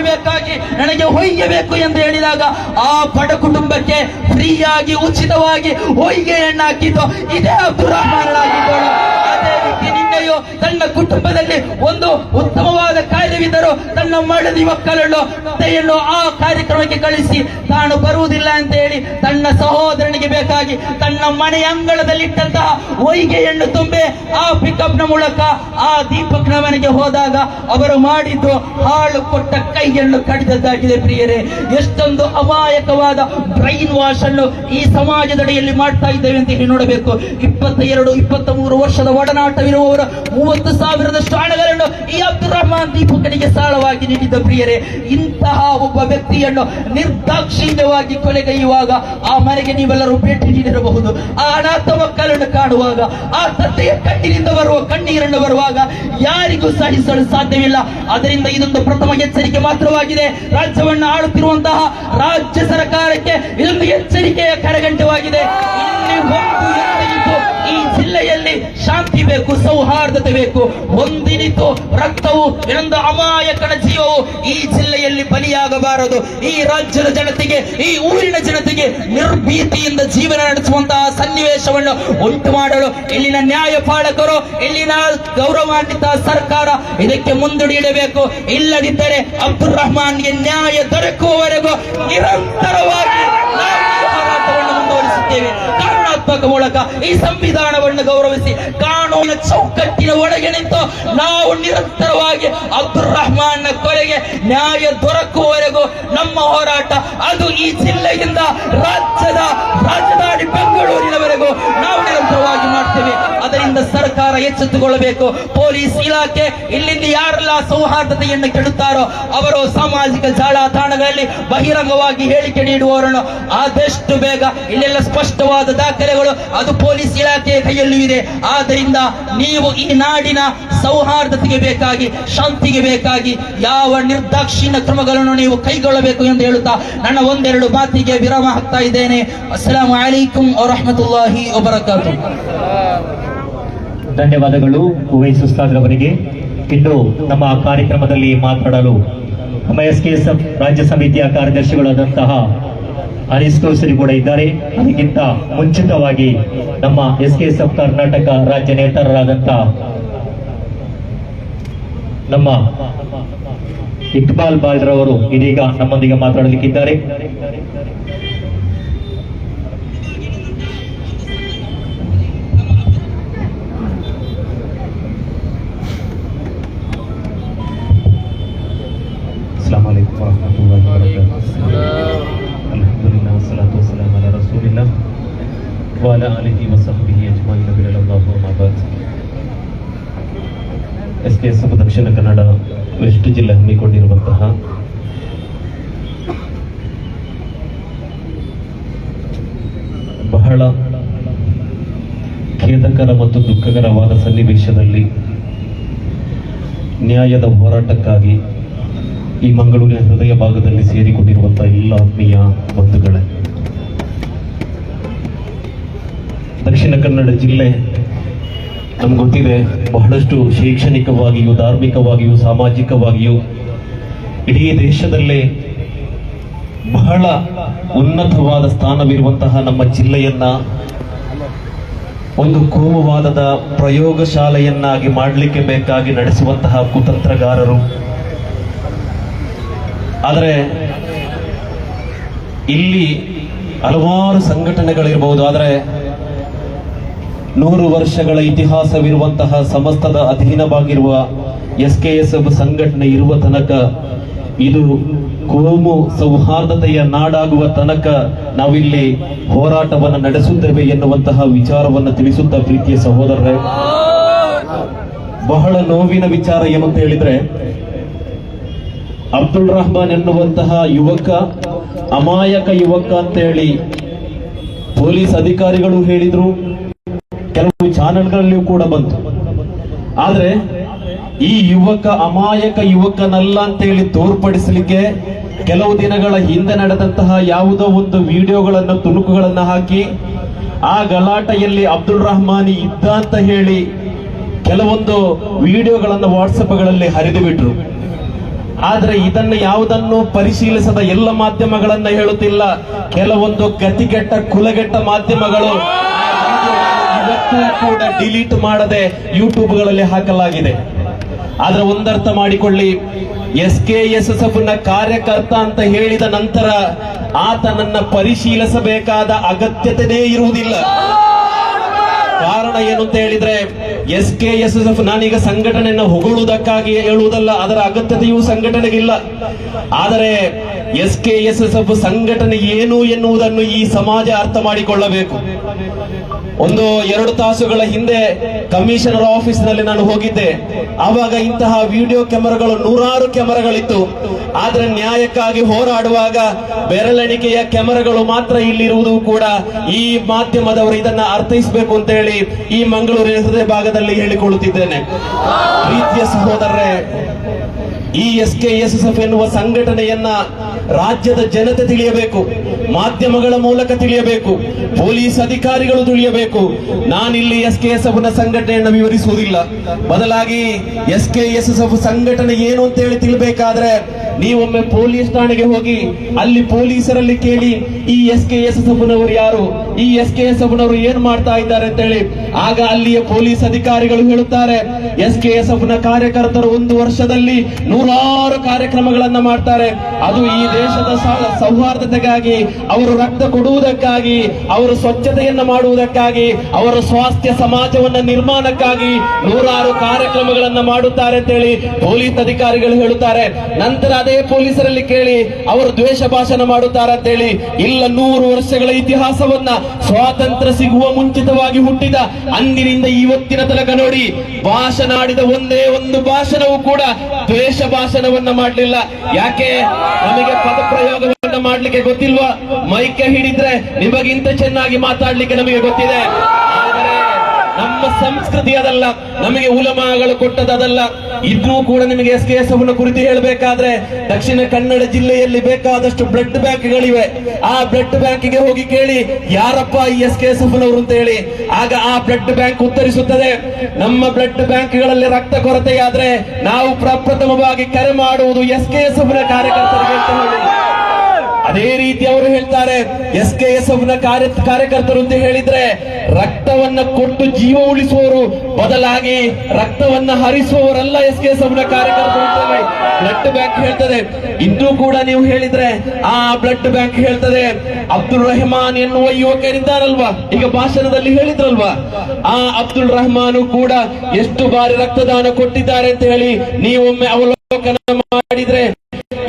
ಬೇಕಾಗಿ ನನಗೆ ಹೊಯ್ಯಬೇಕು ಎಂದು ಹೇಳಿದಾಗ ಆ ಬಡ ಕುಟುಂಬಕ್ಕೆ ಫ್ರೀಯಾಗಿ ಉಚಿತವಾಗಿ ಹೊಯ್ಗೆಯನ್ನು ಹಾಕಿದ್ದು ಇದೇ ಅಬ್ದುಲ್ ರಹಮಾನ್ ಆಗಿದ್ದಳು. ಅದೇ ರೀತಿ ನಿನ್ನೆಯೂ ತನ್ನ ಕುಟುಂಬದಲ್ಲಿ ಒಂದು ಉತ್ತಮವಾದ ಕಾರ್ಯವಿದ್ದರೂ ತನ್ನ ಮಡದಿ ಮಕ್ಕಳನ್ನು ಆ ಕಾರ್ಯಕ್ರಮಕ್ಕೆ ಕಳಿಸಿ ತಾನು ಬರುವುದಿಲ್ಲ ಅಂತ ಹೇಳಿ ತನ್ನ ಸಹೋದರನಿಗೆ ಬೇಕಾಗಿ ತನ್ನ ಮನೆಯ ಅಂಗಳದಲ್ಲಿಟ್ಟಂತಹ ಹೊಯ್ಗೆಯನ್ನು ತುಂಬಿ ಆ ಪಿಕಪ್ನ ಮೂಲಕ ಆ ದೀಪಕ್ನ ಮನೆಗೆ ಹೋದಾಗ ಅವರು ಮಾಡಿದ್ದು ಹಾಳು ಕೊಟ್ಟ ಕೈಯನ್ನು ಕಡಿದದ್ದಾಗಿದೆ. ಪ್ರಿಯರೇ, ಎಷ್ಟೊಂದು ಅಮಾಯಕವಾದ ಬ್ರೈನ್ ವಾಶ್ ಅನ್ನು ಈ ಸಮಾಜದಡಿಯಲ್ಲಿ ಮಾಡ್ತಾ ಇದ್ದೇವೆ ಅಂತ ಹೇಳಿ ನೋಡಬೇಕು. 22-23 ವರ್ಷದ ಒಡನಾಟವಿರುವವರು 30,000ದಷ್ಟು ಹಣಗಳನ್ನು ಈ ಅಬ್ದುಲ್ ರಹಮಾನ್ ದೀಪಕನಿಗೆ ಸಾಲವಾಗಿ ನೀಡಿದ್ದ. ಪ್ರಿಯರೇ, ಇಂತಹ ಒಬ್ಬ ವ್ಯಕ್ತಿಯನ್ನು ನಿರ್ದಾಕ್ಷಿಣ್ಯವಾಗಿ ಕೊಲೆಗೈಯುವಾಗ ಆ ಮನೆಗೆ ನೀವೆಲ್ಲರೂ ಭೇಟಿ ನೀಡಿರಬಹುದು. ಆ ಅನಾಥ ಮಕ್ಕಳನ್ನು ಕಾಣುವಾಗ, ಆ ತಂದೆಯ ಕಣ್ಣಿನಿಂದ ಬರುವ ಕಣ್ಣೀರನ್ನು ಬರುವಾಗ ಯಾರಿಗೂ ಸಹಿಸಲು ಸಾಧ್ಯವಿಲ್ಲ. ಅದರಿಂದ ಇದೊಂದು ಪ್ರಥಮ ಎಚ್ಚರಿಕೆ ಮಾತ್ರವಾಗಿದೆ. ರಾಜ್ಯವನ್ನು ಆಳುತ್ತಿರುವಂತಹ ರಾಜ್ಯ ಸರ್ಕಾರಕ್ಕೆ ಇದೊಂದು ಎಚ್ಚರಿಕೆಯ ಕರೆಗಂಟವಾಗಿದೆ. ಈ ಜಿಲ್ಲೆಯಲ್ಲಿ ಶಾಂತಿ ಬೇಕು, ಸೌಹಾರ್ದತೆ ಬೇಕು. ಒಂದಿನಿತು ರಕ್ತವು ಇನ್ನೊಂದು ಅಮಾಯಕನ ಜೀವವು ಈ ಜಿಲ್ಲೆಯಲ್ಲಿ ಬಲಿಯಾಗಬಾರದು. ಈ ರಾಜ್ಯದ ಜನತೆಗೆ, ಈ ಊರಿನ ಜನತೆಗೆ ನಿರ್ಭೀತಿಯಿಂದ ಜೀವನ ನಡೆಸುವಂತಹ ಸನ್ನಿವೇಶವನ್ನು ಉಂಟು ಮಾಡಲು ಇಲ್ಲಿನ ನ್ಯಾಯಪಾಲಕರು, ಇಲ್ಲಿನ ಗೌರವಾನ್ವಿತ ಸರ್ಕಾರ ಇದಕ್ಕೆ ಮುಂದೂಡಿಡಬೇಕು. ಇಲ್ಲದಿದ್ದರೆ ಅಬ್ದುಲ್ ರಹಮಾನ್ಗೆ ನ್ಯಾಯ ದೊರಕುವವರೆಗೂ ನಿರಂತರವಾಗಿ ಹೋರಾಟವನ್ನು ಮುಂದುವರಿಸುತ್ತೇವೆ. ಕಾನೂನಾತ್ಮಕ ಮೂಲಕ ಈ ಸಂವಿಧಾನವನ್ನು ಗೌರವಿಸಿ ಕಾನೂನಿನ ಚೌಕಟ್ಟಿನ ಒಳಗೆ ನಿಂತು ನಾವು ನಿರಂತರವಾಗಿ ಅಬ್ದುಲ್ ರಹಮಾನ್ ಕೊಲೆಗೆ ನ್ಯಾಯ ದೊರಕುವವರೆಗೂ ನಮ್ಮ ಹೋರಾಟ ಅದು ಈ ಜಿಲ್ಲೆಯಿಂದ ರಾಜ್ಯದ ರಾಜಧಾನಿ ಬೆಂಗಳೂರಿನವರೆಗೂ ನಾವು ನಿರಂತರವಾಗಿ ಮಾಡ್ತೇವೆ. ಅದರಿಂದ ಸರ್ಕಾರ ಎಚ್ಚೆತ್ತುಕೊಳ್ಳಬೇಕು. ಪೊಲೀಸ್ ಇಲಾಖೆ ಇಲ್ಲಿಂದ ಯಾರೆಲ್ಲ ಸೌಹಾರ್ದತೆಯನ್ನು ಕೆಡುತ್ತಾರೋ ಅವರು ಸಾಮಾಜಿಕ ಜಾಲತಾಣಗಳಲ್ಲಿ ಬಹಿರಂಗವಾಗಿ ಹೇಳಿಕೆ ನೀಡುವವರನ್ನು ಆದಷ್ಟು ಬೇಗ, ಇಲ್ಲೆಲ್ಲ ಸ್ಪಷ್ಟವಾದ ದಾಖಲೆಗಳು ಅದು ಪೊಲೀಸ್ ಇಲಾಖೆಯ ಕೈಯಲ್ಲೂ ಇದೆ. ಆದ್ದರಿಂದ ನೀವು ಈ ನಾಡಿನ ಸೌಹಾರ್ದತೆಗೆ ಬೇಕಾಗಿ, ಶಾಂತಿಗೆ ಬೇಕಾಗಿ ಯಾವ ನಿರ್ದಾಕ್ಷಿಣ್ಯ ಕ್ರಮಗಳನ್ನು ನೀವು ಕೈಗೊಳ್ಳಬೇಕು ಎಂದು ಹೇಳುತ್ತಾ ನನ್ನ ಒಂದೆರಡು ಮಾತಿಗೆ ವಿರಾಮ ಹಾಕ್ತಾ ಇದ್ದೇನೆ. ಅಸ್ಸಲಾಮು ಅಲೈಕುಂ ವರಹಮತುಲ್ಲಾಹಿ ವಬರಕಾತು. ಧನ್ಯವಾದಗಳು ಉವೈಸ್ ಉಸ್ತಾದ್ ಅವರಿಗೆ. ಇನ್ನು ನಮ್ಮ ಕಾರ್ಯಕ್ರಮದಲ್ಲಿ ಮಾತನಾಡಲು ನಮ್ಮ SKSF ರಾಜ್ಯ ಸಮಿತಿಯ ಕಾರ್ಯದರ್ಶಿಗಳಾದಂತಹ ಹರೀಶ್ ತೋಸರಿ ಕೂಡ ಇದ್ದಾರೆ. ಅದಕ್ಕಿಂತ ಮುಂಚಿತವಾಗಿ ನಮ್ಮ SKSF ಕರ್ನಾಟಕ ರಾಜ್ಯ ನೇತಾರರಾದಂತಹ ನಮ್ಮ ಇಕ್ಬಾಲ್ ಬಾಲ್ರವರು ಇದೀಗ ನಮ್ಮೊಂದಿಗೆ ಮಾತನಾಡಲಿಕ್ಕಿದ್ದಾರೆ. وعلى آله وصحبه أجمعين برضا الله وما بعد. SKSF ದಕ್ಷಿಣ ಕನ್ನಡ ವೆಸ್ಟ್ ಜಿಲ್ಲೆ ಹಮ್ಮಿಕೊಂಡಿರುವಂತಹ ಬಹಳ ಖೇದಕರ ಮತ್ತು ದುಃಖಕರವಾದ ಸನ್ನಿವೇಶದಲ್ಲಿ ನ್ಯಾಯದ ಹೋರಾಟಕ್ಕಾಗಿ ಈ ಮಂಗಳೂರಿನ ಹೃದಯ ಭಾಗದಲ್ಲಿ ಸೇರಿಕೊಂಡಿರುವಂತಹ ಎಲ್ಲ ಆತ್ಮೀಯ ಬಂಧುಗಳೇ, ದಕ್ಷಿಣ ಕನ್ನಡ ಜಿಲ್ಲೆ ನಮ್ಗೆ ಗೊತ್ತಿದೆ, ಬಹಳಷ್ಟು ಶೈಕ್ಷಣಿಕವಾಗಿಯೂ ಧಾರ್ಮಿಕವಾಗಿಯೂ ಸಾಮಾಜಿಕವಾಗಿಯೂ ಇಡೀ ದೇಶದಲ್ಲೇ ಬಹಳ ಉನ್ನತವಾದ ಸ್ಥಾನವಿರುವಂತಹ ನಮ್ಮ ಜಿಲ್ಲೆಯನ್ನ ಒಂದು ಕೋಮುವಾದದ ಪ್ರಯೋಗಶಾಲೆಯನ್ನಾಗಿ ಮಾಡಲಿಕ್ಕೆ ಬೇಕಾಗಿ ನಡೆಸುವಂತಹ ಕುತಂತ್ರಗಾರರು. ಆದರೆ ಇಲ್ಲಿ ಹಲವಾರು ಸಂಘಟನೆಗಳಿರಬಹುದು, ಆದರೆ 100 ವರ್ಷಗಳ ಇತಿಹಾಸವಿರುವಂತಹ ಸಮಸ್ತದ ಅಧೀನವಾಗಿರುವ SKSF ಸಂಘಟನೆ ಇರುವ ತನಕ, ಇದು ಕೋಮು ಸೌಹಾರ್ದತೆಯ ನಾಡಾಗುವ ತನಕ ನಾವಿಲ್ಲಿ ಹೋರಾಟವನ್ನು ನಡೆಸುತ್ತೇವೆ ಎನ್ನುವಂತಹ ವಿಚಾರವನ್ನು ತಿಳಿಸುತ್ತಾ, ಪ್ರೀತಿಯ ಸಹೋದರರೇ, ಬಹಳ ನೋವಿನ ವಿಚಾರ ಏನು ಅಂತ ಹೇಳಿದ್ರೆ, ಅಬ್ದುಲ್ ರಹಮಾನ್ ಎನ್ನುವಂತಹ ಯುವಕ ಅಮಾಯಕ ಯುವಕ ಅಂತ ಹೇಳಿ ಪೊಲೀಸ್ ಅಧಿಕಾರಿಗಳು ಹೇಳಿದ್ರು, ಕೆಲವು ಚಾನೆಲ್ಗಳಲ್ಲಿಯೂ ಕೂಡ ಬಂತು. ಆದ್ರೆ ಈ ಯುವಕ ಅಮಾಯಕ ಯುವಕನಲ್ಲ ಅಂತ ಹೇಳಿ ತೋರ್ಪಡಿಸಲಿಕ್ಕೆ ಕೆಲವು ದಿನಗಳ ಹಿಂದೆ ನಡೆದಂತಹ ಯಾವುದೋ ಒಂದು ವಿಡಿಯೋಗಳನ್ನು ತುಣುಕುಗಳನ್ನು ಹಾಕಿ ಆ ಗಲಾಟೆಯಲ್ಲಿ ಅಬ್ದುಲ್ ರಹಮಾನಿ ಇದ್ದ ಅಂತ ಹೇಳಿ ಕೆಲವೊಂದು ವಿಡಿಯೋಗಳನ್ನು ವಾಟ್ಸಪ್ಗಳಲ್ಲಿ ಹರಿದು ಬಿಟ್ರು. ಆದ್ರೆ ಇದನ್ನು ಯಾವುದನ್ನು ಪರಿಶೀಲಿಸದ ಎಲ್ಲ ಮಾಧ್ಯಮಗಳನ್ನ ಹೇಳುತ್ತಿಲ್ಲ, ಕೆಲವೊಂದು ಗತಿಗೆಟ್ಟ ಕುಲಗೆಟ್ಟ ಮಾಧ್ಯಮಗಳು ಇವತ್ತೂ ಕೂಡ ಡಿಲೀಟ್ ಮಾಡದೆ ಯೂಟ್ಯೂಬ್ಗಳಲ್ಲಿ ಹಾಕಲಾಗಿದೆ. ಆದ್ರೆ ಒಂದರ್ಥ ಮಾಡಿಕೊಳ್ಳಿ, SKSF ನ ಕಾರ್ಯಕರ್ತ ಅಂತ ಹೇಳಿದ ನಂತರ ಆತನನ್ನ ಪರಿಶೀಲಿಸಬೇಕಾದ ಅಗತ್ಯತೆಯೇ ಇರುವುದಿಲ್ಲ. ಕಾರಣ ಏನು ಅಂತ ಹೇಳಿದ್ರೆ, SKSF ನಾನೀಗ ಸಂಘಟನೆಯನ್ನು ಹೊಗಳುವುದಕ್ಕಾಗಿ ಹೇಳುವುದಲ್ಲ, ಅದರ ಅಗತ್ಯತೆಯೂ ಸಂಘಟನೆಗಿಲ್ಲ. ಆದರೆ SKSF ಸಂಘಟನೆ ಏನು ಎನ್ನುವುದನ್ನು ಈ ಸಮಾಜ ಅರ್ಥ ಮಾಡಿಕೊಳ್ಳಬೇಕು. 1-2 ತಾಸುಗಳ ಹಿಂದೆ ಕಮಿಷನರ್ ಆಫೀಸ್ ನಲ್ಲಿ ನಾನು ಹೋಗಿದ್ದೆ. ಆವಾಗ ಇಂತಹ ವಿಡಿಯೋ ಕ್ಯಾಮೆರಾಗಳು 100 ಕ್ಯಾಮೆರಾಗಳಿತ್ತು. ಆದ್ರೆ ನ್ಯಾಯಕ್ಕಾಗಿ ಹೋರಾಡುವಾಗ ಬೆರಳೆಣಿಕೆಯ ಕ್ಯಾಮೆರಾಗಳು ಮಾತ್ರ ಇಲ್ಲಿರುವುದು ಕೂಡ ಈ ಮಾಧ್ಯಮದವರು ಇದನ್ನ ಅರ್ಥೈಸಬೇಕು ಅಂತ ಹೇಳಿ ಈ ಮಂಗಳೂರಿನ ಹೃದಯ ಭಾಗದಲ್ಲಿ ಹೇಳಿಕೊಳ್ಳುತ್ತಿದ್ದೇನೆ. ಪ್ರೀತಿಯ ಸಹೋದರರೇ, ಈ SKSF ಎನ್ನುವ ಸಂಘಟನೆಯನ್ನ ರಾಜ್ಯದ ಜನತೆ ತಿಳಿಯಬೇಕು, ಮಾಧ್ಯಮಗಳ ಮೂಲಕ ತಿಳಿಯಬೇಕು, ಪೊಲೀಸ್ ಅಧಿಕಾರಿಗಳು ತಿಳಿಯಬೇಕು. ನಾನಿಲ್ಲಿ SKSF ನ ಸಂಘಟನೆಯನ್ನು ವಿವರಿಸುವುದಿಲ್ಲ, ಬದಲಾಗಿ SKSF ಸಂಘಟನೆ ಏನು ಅಂತ ಹೇಳಿ ತಿಳಿಬೇಕಾದ್ರೆ ನೀವೊಮ್ಮೆ ಪೊಲೀಸ್ ಠಾಣೆಗೆ ಹೋಗಿ ಅಲ್ಲಿ ಪೊಲೀಸರಲ್ಲಿ ಕೇಳಿ, ಈ SKSF ನವರು ಯಾರು, ಈ SKSF ನವರು ಏನ್ ಮಾಡ್ತಾ ಇದ್ದಾರೆ ಅಂತ ಹೇಳಿ. ಆಗ ಅಲ್ಲಿಯ ಪೊಲೀಸ್ ಅಧಿಕಾರಿಗಳು ಹೇಳುತ್ತಾರೆ, SKSF ನ ಕಾರ್ಯಕರ್ತರು 1 ವರ್ಷದಲ್ಲಿ 100 ಕಾರ್ಯಕ್ರಮಗಳನ್ನ ಮಾಡ್ತಾರೆ. ಅದು ಈ ದೇಶದ ಸೌಹಾರ್ದತೆಗಾಗಿ, ಅವರು ರಕ್ತ ಕೊಡುವುದಕ್ಕಾಗಿ, ಅವರು ಸ್ವಚ್ಛತೆಯನ್ನ ಮಾಡುವುದಕ್ಕಾಗಿ, ಅವರ ಸ್ವಾಸ್ಥ್ಯ ಸಮಾಜವನ್ನ ನಿರ್ಮಾಣಕ್ಕಾಗಿ 100 ಕಾರ್ಯಕ್ರಮಗಳನ್ನ ಮಾಡುತ್ತಾರೆ ಅಂತ ಹೇಳಿ ಪೊಲೀಸ್ ಅಧಿಕಾರಿಗಳು ಹೇಳುತ್ತಾರೆ. ನಂತರ ಅದೇ ಪೊಲೀಸರಲ್ಲಿ ಕೇಳಿ, ಅವರು ದ್ವೇಷ ಭಾಷಣ ಮಾಡುತ್ತಾರೆ ಅಂತ ಹೇಳಿ. ಇಲ್ಲ, 100 ವರ್ಷಗಳ ಇತಿಹಾಸವನ್ನ, ಸ್ವಾತಂತ್ರ್ಯ ಸಿಗುವ ಮುಂಚಿತವಾಗಿ ಹುಟ್ಟಿದ ಅಂದಿನಿಂದ ಇವತ್ತಿನ ತನಕ ನೋಡಿ, ಭಾಷಣ ಆಡಿದ ಒಂದೇ ಒಂದು ಭಾಷಣವೂ ಕೂಡ ದ್ವೇಷ ಭಾಷಣವನ್ನ ಮಾಡಲಿಲ್ಲ. ಯಾಕೆ? ನಮಗೆ ಪದಪ್ರಯೋಗವನ್ನ ಮಾಡ್ಲಿಕ್ಕೆ ಗೊತ್ತಿಲ್ವಾ? ಮೈಕ್ ಹಿಡಿದ್ರೆ ನಿಮಗಿಂತ ಚೆನ್ನಾಗಿ ಮಾತಾಡ್ಲಿಕ್ಕೆ ನಮಗೆ ಗೊತ್ತಿದೆ. ಆದರೆ ನಮ್ಮ ಸಂಸ್ಕೃತಿ ಅದಲ್ಲ, ನಮಗೆ ಉಲಮಾಗಳು ಕೊಟ್ಟದಲ್ಲ. ಇದ್ರೂ ಕೂಡ ನಿಮಗೆ SKSF ನ ಕುರಿತು ಹೇಳಬೇಕಾದ್ರೆ, ದಕ್ಷಿಣ ಕನ್ನಡ ಜಿಲ್ಲೆಯಲ್ಲಿ ಬೇಕಾದಷ್ಟು ಬ್ಲಡ್ ಬ್ಯಾಂಕ್ಗಳಿವೆ. ಆ ಬ್ಲಡ್ ಬ್ಯಾಂಕಿಗೆ ಹೋಗಿ ಕೇಳಿ, ಯಾರಪ್ಪ ಈ SKSF ನವರು ಅಂತ ಹೇಳಿ. ಆಗ ಆ ಬ್ಲಡ್ ಬ್ಯಾಂಕ್ ಉತ್ತರಿಸುತ್ತದೆ, ನಮ್ಮ ಬ್ಲಡ್ ಬ್ಯಾಂಕ್ಗಳಲ್ಲಿ ರಕ್ತ ಕೊರತೆಯಾದ್ರೆ ನಾವು ಪ್ರಪ್ರಥಮವಾಗಿ ಕರೆ ಮಾಡುವುದು SKSF ನ ಕಾರ್ಯಕರ್ತರಿಗೆ ಅಂತ ಹೇಳಿ. ಅದೇ ರೀತಿ ಅವರು ಹೇಳ್ತಾರೆ, SKSF ನ ಕಾರ್ಯಕರ್ತರು ಅಂತ ಹೇಳಿದ್ರೆ ರಕ್ತವನ್ನ ಕೊಟ್ಟು ಜೀವ ಉಳಿಸುವವರು, ಬದಲಾಗಿ ರಕ್ತವನ್ನ ಹರಿಸುವವರಲ್ಲ SKSF ನ ಕಾರ್ಯಕರ್ತರು. ಬ್ಲಡ್ ಬ್ಯಾಂಕ್ ಹೇಳ್ತದೆ. ಇಂದು ಕೂಡ ನೀವು ಹೇಳಿದ್ರೆ ಆ ಬ್ಲಡ್ ಬ್ಯಾಂಕ್ ಹೇಳ್ತದೆ, ಅಬ್ದುಲ್ ರೆಹಮಾನ್ ಎನ್ನುವ ಯುವಕರಿದ್ದಾರಲ್ವಾ, ಈಗ ಭಾಷಣದಲ್ಲಿ ಹೇಳಿದ್ರಲ್ವಾ, ಆ ಅಬ್ದುಲ್ ರೆಹಮಾನ್ ಕೂಡ ಎಷ್ಟು ಬಾರಿ ರಕ್ತದಾನ ಕೊಟ್ಟಿದ್ದಾರೆ ಅಂತ ಹೇಳಿ ನೀವೊಮ್ಮೆ ಅವಲೋಕನ ಮಾಡಿದ್ರೆ,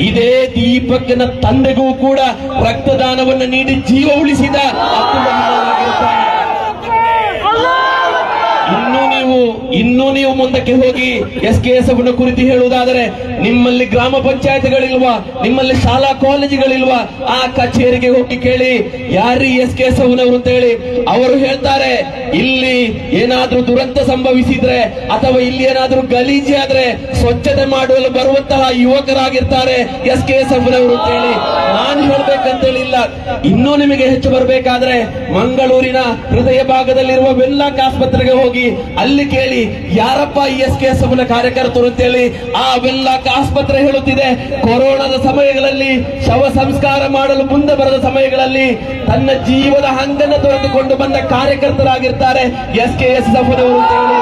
ಇದೇ ದೀಪಕ್ನ ತಂದೆಗೂ ಕೂಡ ರಕ್ತದಾನವನ್ನು ನೀಡಿ ಜೀವ ಉಳಿಸಿದ ಅಬ್ದುಲ್ ರೆಹಮಾನ್ ಆಗಿರುತ್ತಾನೆ. ಇನ್ನೂ ನೀವು ಮುಂದಕ್ಕೆ ಹೋಗಿ SKSF ಕುರಿತು ಹೇಳುವುದಾದರೆ, ನಿಮ್ಮಲ್ಲಿ ಗ್ರಾಮ ಪಂಚಾಯತ್ಗಳಿಲ್ವಾ, ನಿಮ್ಮಲ್ಲಿ ಶಾಲಾ ಕಾಲೇಜುಗಳಿಲ್ವಾ? ಆ ಕಚೇರಿಗೆ ಹೋಗಿ ಕೇಳಿ ಯಾರೀ SKSF ಅಂತ ಹೇಳಿ. ಅವರು ಹೇಳ್ತಾರೆ, ಇಲ್ಲಿ ಏನಾದ್ರೂ ದುರಂತ ಸಂಭವಿಸಿದ್ರೆ ಅಥವಾ ಇಲ್ಲಿ ಏನಾದ್ರೂ ಗಲೀಜೆ ಆದ್ರೆ ಸ್ವಚ್ಛತೆ ಮಾಡಲು ಬರುವಂತಹ ಯುವಕರಾಗಿರ್ತಾರೆ SKSF ಅಂತ ಹೇಳಿ. ನಾನು ಹೇಳ್ಬೇಕಂತೇಳಿಲ್ಲ. ಇನ್ನೂ ನಿಮಗೆ ಹೆಚ್ಚು ಬರಬೇಕಾದ್ರೆ ಮಂಗಳೂರಿನ ಹೃದಯ ಭಾಗದಲ್ಲಿರುವ ವೆನ್ಲಾಕ್ ಆಸ್ಪತ್ರೆಗೆ ಹೋಗಿ ಅಲ್ಲಿ ಕೇಳಿ ಯಾರಪ್ಪ ಈ SKSF ಕಾರ್ಯಕರ್ತರು ಅಂತೇಳಿ. ಆ ವೆನ್ಲಾಕ್ ಆಸ್ಪತ್ರೆ ಹೇಳುತ್ತಿದೆ, ಕೊರೋನಾದ ಸಮಯಗಳಲ್ಲಿ ಶವ ಸಂಸ್ಕಾರ ಮಾಡಲು ಮುಂದೆ ಬರದ ಸಮಯಗಳಲ್ಲಿ ತನ್ನ ಜೀವದ ಹಂಗನ್ನು ತೊರೆದುಕೊಂಡು ಬಂದ ಕಾರ್ಯಕರ್ತರಾಗಿರ್ತಾರೆ SKSF ಅಂತ ಹೇಳಿ.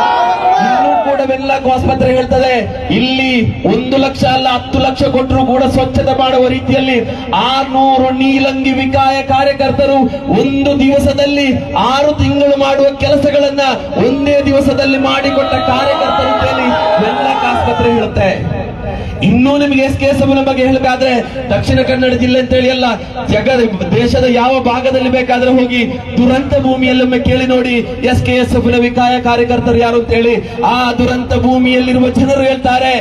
ಇನ್ನೂ ಕೂಡ ವೆನ್ಲಾಕ್ ಆಸ್ಪತ್ರೆ ಹೇಳ್ತದೆ, ಇಲ್ಲಿ 1 ಲಕ್ಷ ಅಲ್ಲ 10 ಲಕ್ಷ ಕೊಟ್ಟರು ಕೂಡ ಸ್ವಚ್ಛತೆ ಮಾಡುವ ರೀತಿಯಲ್ಲಿ 600 ನೀಲಂಗಿ ವಿಕಾಯ ಕಾರ್ಯಕರ್ತರು ಒಂದು ದಿವಸದಲ್ಲಿ 6 ತಿಂಗಳು ಮಾಡುವ ಕೆಲಸಗಳನ್ನ ಒಂದೇ ದಿವಸದಲ್ಲಿ ಮಾಡಿಕೊಟ್ಟ ಕಾರ್ಯಕರ್ತರು ಅಂತೇಳಿ ವೆನ್ಲಾಕ್ ಆಸ್ಪತ್ರೆ ಹೇಳುತ್ತೆ. ಇನ್ನೂ ನಿಮಗೆ SKSF ಬಗ್ಗೆ ಹೇಳಬೇಕಾದ್ರೆ ದಕ್ಷಿಣ ಕನ್ನಡ ಜಿಲ್ಲೆ ಅಂತೇಳಿ ಅಲ್ಲ, ದೇಶದ ಯಾವ ಭಾಗದಲ್ಲಿ ಬೇಕಾದ್ರೆ ಹೋಗಿ ದುರಂತ ಭೂಮಿಯಲ್ಲೊಮ್ಮೆ ಕೇಳಿ ನೋಡಿ SKSF ವಿಕಾಯ ಕಾರ್ಯಕರ್ತರು ಯಾರು ಅಂತೇಳಿ. ಆ ದುರಂತ ಭೂಮಿಯಲ್ಲಿರುವ ಜನರು ಹೇಳ್ತಾರೆ,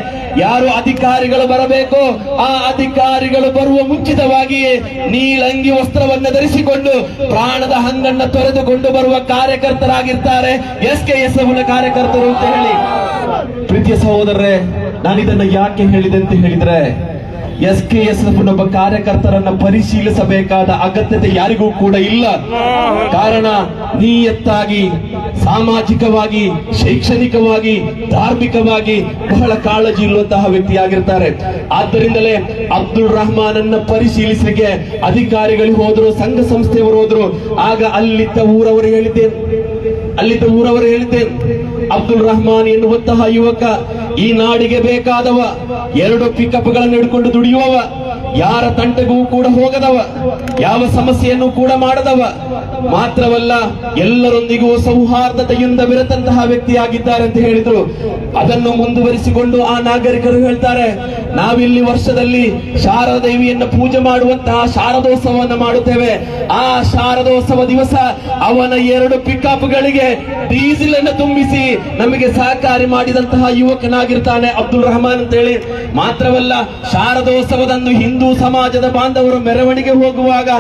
ಯಾರು ಅಧಿಕಾರಿಗಳು ಬರಬೇಕು ಆ ಅಧಿಕಾರಿಗಳು ಬರುವ ಮುಂಚಿತವಾಗಿಯೇ ನೀಲಂಗಿ ವಸ್ತ್ರವನ್ನು ಧರಿಸಿಕೊಂಡು ಪ್ರಾಣದ ಹಂಗನ್ನ ತೊರೆದುಕೊಂಡು ಬರುವ ಕಾರ್ಯಕರ್ತರಾಗಿರ್ತಾರೆ SKSF ಕಾರ್ಯಕರ್ತರು ಅಂತ ಹೇಳಿ. ಪ್ರೀತಿಯ ಸಹೋದರರೇ, ನಾನಿದನ್ನ ಯಾಕೆ ಹೇಳಿದೆ ಅಂತ ಹೇಳಿದ್ರೆ, SKSF ಒಬ್ಬ ಕಾರ್ಯಕರ್ತರನ್ನ ಪರಿಶೀಲಿಸಬೇಕಾದ ಅಗತ್ಯತೆ ಯಾರಿಗೂ ಕೂಡ ಇಲ್ಲ. ಕಾರಣ ನಿಯತ್ತಾಗಿ, ಸಾಮಾಜಿಕವಾಗಿ, ಶೈಕ್ಷಣಿಕವಾಗಿ, ಧಾರ್ಮಿಕವಾಗಿ ಬಹಳ ಕಾಳಜಿ ಇರುವಂತಹ ವ್ಯಕ್ತಿಯಾಗಿರ್ತಾರೆ. ಆದ್ದರಿಂದಲೇ ಅಬ್ದುಲ್ ರಹಮಾನ್ ಅನ್ನ ಪರಿಶೀಲಿಸಲಿಕ್ಕೆ ಅಧಿಕಾರಿಗಳು ಹೋದ್ರು, ಸಂಘ ಸಂಸ್ಥೆಯವರು ಹೋದ್ರು. ಆಗ ಅಲ್ಲಿದ್ದ ಊರವರು ಹೇಳಿದ್ದೇನೆ, ಅಬ್ದುಲ್ ರಹಮಾನ್ ಎನ್ನುವಂತಹ ಯುವಕ ಈ ನಾಡಿಗೆ ಬೇಕಾದವ, 2 ಪಿಕಪ್ಗಳನ್ನು ಹಿಡ್ಕೊಂಡು ದುಡಿಯುವವ, ಯಾರ ತಂಟೆಗೂ ಕೂಡ ಹೋಗದವ, ಯಾವ ಸಮಸ್ಯೆಯನ್ನು ಕೂಡ ಮಾಡದವ, ಮಾತ್ರವಲ್ಲ ಎಲ್ಲರೊಂದಿಗೂ ಸೌಹಾರ್ದತೆಯಿಂದ ಬೆರೆತಂತಹ ವ್ಯಕ್ತಿಯಾಗಿದ್ದಾರೆ ಅಂತ ಹೇಳಿದ್ರು. ಅದನ್ನು ಮುಂದುವರಿಸಿಕೊಂಡು ಆ ನಾಗರಿಕರು ಹೇಳ್ತಾರೆ, ನಾವಿಲ್ಲಿ ವರ್ಷದಲ್ಲಿ ಶಾರದೇವಿಯನ್ನು ಪೂಜೆ ಮಾಡುವಂತಹ ಶಾರದೋತ್ಸವವನ್ನು ಮಾಡುತ್ತೇವೆ. ಆ ಶಾರದೋತ್ಸವ ದಿವಸ ಅವನ 2 ಪಿಕಪ್ಗಳಿಗೆ ಡೀಸೆಲ್ ಅನ್ನು ತುಂಬಿಸಿ ನಮಗೆ ಸಹಕಾರಿ ಮಾಡಿದಂತಹ ಯುವಕನಾಗಿರ್ತಾನೆ ಅಬ್ದುಲ್ ರಹಮಾನ್ ಅಂತ ಹೇಳಿ. ಮಾತ್ರವಲ್ಲ, ಶಾರದೋತ್ಸವದಂದು ಹಿಂದೂ ಸಮಾಜದ ಬಾಂಧವರು ಮೆರವಣಿಗೆ ಹೋಗುವಾಗ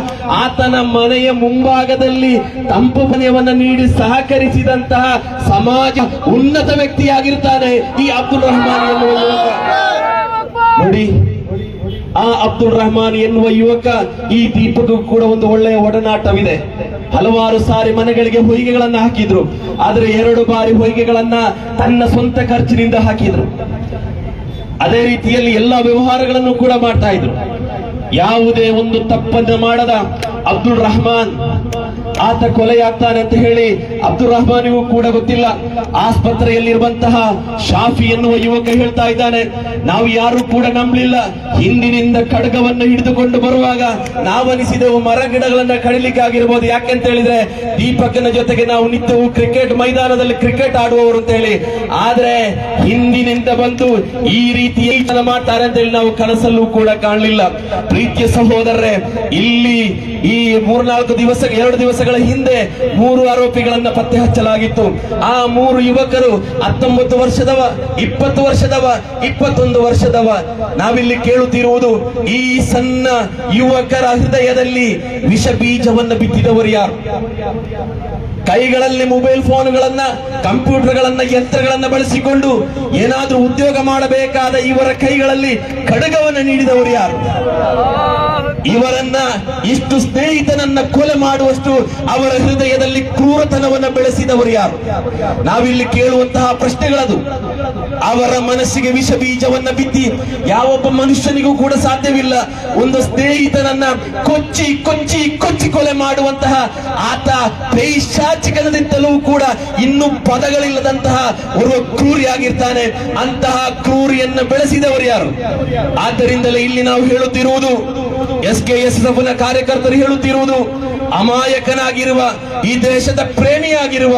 ಆತನ ಮನೆಯ ಮುಂಭಾಗದಲ್ಲಿ ತಂಪು ಪಾನೀಯವನ್ನು ನೀಡಿ ಸಹಕರಿಸಿದಂತಹ ಸಮಾಜ ಉನ್ನತ ವ್ಯಕ್ತಿಯಾಗಿರ್ತಾನೆ ಈ ಅಬ್ದುಲ್ ರಹಮಾನ್ ಎನ್ನುವ ಯುವಕ. ನೋಡಿ, ಆ ಅಬ್ದುಲ್ ರಹಮಾನ್ ಎನ್ನುವ ಯುವಕ ಈ ದೀಪಕ್ಕೂ ಕೂಡ ಒಂದು ಒಳ್ಳೆಯ ಒಡನಾಟವಿದೆ. ಹಲವಾರು ಸಾರಿ ಮನೆಗಳಿಗೆ ಹೊಯ್ಗೆಗಳನ್ನ ಹಾಕಿದ್ರು, ಆದ್ರೆ 2 ಬಾರಿ ಹೊಯ್ಗೆಗಳನ್ನ ತನ್ನ ಸ್ವಂತ ಖರ್ಚಿನಿಂದ ಹಾಕಿದ್ರು. ಅದೇ ರೀತಿಯಲ್ಲಿ ಎಲ್ಲಾ ವ್ಯವಹಾರಗಳನ್ನು ಕೂಡ ಮಾಡ್ತಾ ಇದ್ರು. ಯಾವುದೇ ಒಂದು ತಪ್ಪನ್ನು ಮಾಡದ ಅಬ್ದುಲ್ ರಹಮಾನ್ ಆತ ಕೊಲೆಯಾಗ್ತಾನೆ ಅಂತ ಹೇಳಿ ಅಬ್ದುಲ್ ರಹಮಾನಿಗೂ ಕೂಡ ಗೊತ್ತಿಲ್ಲ. ಆಸ್ಪತ್ರೆಯಲ್ಲಿರುವಂತಹ ಶಾಫಿ ಎನ್ನುವ ಯುವಕ ಹೇಳ್ತಾ ಇದ್ದಾನೆ, ನಾವು ಯಾರು ಕೂಡ ನಂಬಲಿಲ್ಲ. ಹಿಂದಿನಿಂದ ಖಡ್ಗವನ್ನು ಹಿಡಿದುಕೊಂಡು ಬರುವಾಗ ನಾವನಿಸಿದೆವು ಮರ ಗಿಡಗಳನ್ನ ಕಡಿಲಿಕ್ಕೆ ಆಗಿರ್ಬೋದು, ಯಾಕೆಂತ ಹೇಳಿದ್ರೆ ದೀಪಕನ ಜೊತೆಗೆ ನಾವು ನಿತ್ಯವೂ ಕ್ರಿಕೆಟ್ ಮೈದಾನದಲ್ಲಿ ಕ್ರಿಕೆಟ್ ಆಡುವವರು ಅಂತ ಹೇಳಿ. ಆದ್ರೆ ಹಿಂದಿನಿಂದ ಬಂದು ಈ ರೀತಿ ಮಾಡ್ತಾರೆ ಅಂತ ಹೇಳಿ ನಾವು ಕನಸಲ್ಲೂ ಕೂಡ ಕಾಣಲಿಲ್ಲ. ಪ್ರೀತಿಯ ಸಹೋದರರೇ, ಇಲ್ಲಿ ಈ 2 ದಿವಸಗಳ ಹಿಂದೆ 3 ಆರೋಪಿಗಳನ್ನ ಪತ್ತೆ ಹಚ್ಚಲಾಗಿತ್ತು. ಆ 3 ಯುವಕರು 19 ವರ್ಷದವ, 20 ವರ್ಷದವ, 21 ವರ್ಷದವ. ನಾವಿಲ್ಲಿ ಕೇಳುತ್ತಿರುವುದು, ಈ ಸಣ್ಣ ಯುವಕರ ಹೃದಯದಲ್ಲಿ ವಿಷ ಬೀಜವನ್ನು ಬಿತ್ತಿದವರು ಯಾರು? ಕೈಗಳಲ್ಲಿ ಮೊಬೈಲ್ ಫೋನ್ಗಳನ್ನ, ಕಂಪ್ಯೂಟರ್ಗಳನ್ನ, ಯಂತ್ರಗಳನ್ನ ಬಳಸಿಕೊಂಡು ಏನಾದ್ರೂ ಉದ್ಯೋಗ ಮಾಡಬೇಕಾದ ಇವರ ಕೈಗಳಲ್ಲಿ ಖಡ್ಗವನ್ನು ನೀಡಿದವರು ಯಾರು? ಇವರನ್ನ ಇಷ್ಟು ಸ್ನೇಹಿತನನ್ನ ಕೊಲೆ ಮಾಡುವಷ್ಟು ಅವರ ಹೃದಯದಲ್ಲಿ ಕ್ರೂರತನವನ್ನು ಬೆಳೆಸಿದವರು ಯಾರು? ನಾವಿಲ್ಲಿ ಕೇಳುವಂತಹ ಪ್ರಶ್ನೆಗಳದು. ಅವರ ಮನಸ್ಸಿಗೆ ವಿಷ ಬೀಜವನ್ನ ಬಿತ್ತಿ ಯಾವೊಬ್ಬ ಮನುಷ್ಯನಿಗೂ ಕೂಡ ಸಾಧ್ಯವಿಲ್ಲ. ಒಂದು ಸ್ನೇಹಿತನನ್ನ ಕೊಚ್ಚಿ ಕೊಚ್ಚಿ ಕೊಚ್ಚಿ ಕೊಲೆ ಮಾಡುವಂತಹ ಆತ ಪೈಶಾಚಿಕದಿಂದಲೂ ಕೂಡ ಇನ್ನೂ ಪದಗಳಿಲ್ಲದಂತಹ ಓರ್ವ ಕ್ರೂರಿಯಾಗಿರ್ತಾನೆ. ಅಂತಹ ಕ್ರೂರಿಯನ್ನು ಬೆಳೆಸಿದವರು ಯಾರು? ಆದ್ದರಿಂದಲೇ ಇಲ್ಲಿ ನಾವು ಹೇಳುತ್ತಿರುವುದು, SKSF ಕಾರ್ಯಕರ್ತರು ಹೇಳುತ್ತಿರುವುದು, ಅಮಾಯಕನಾಗಿರುವ, ಈ ದೇಶದ ಪ್ರೇಮಿಯಾಗಿರುವ,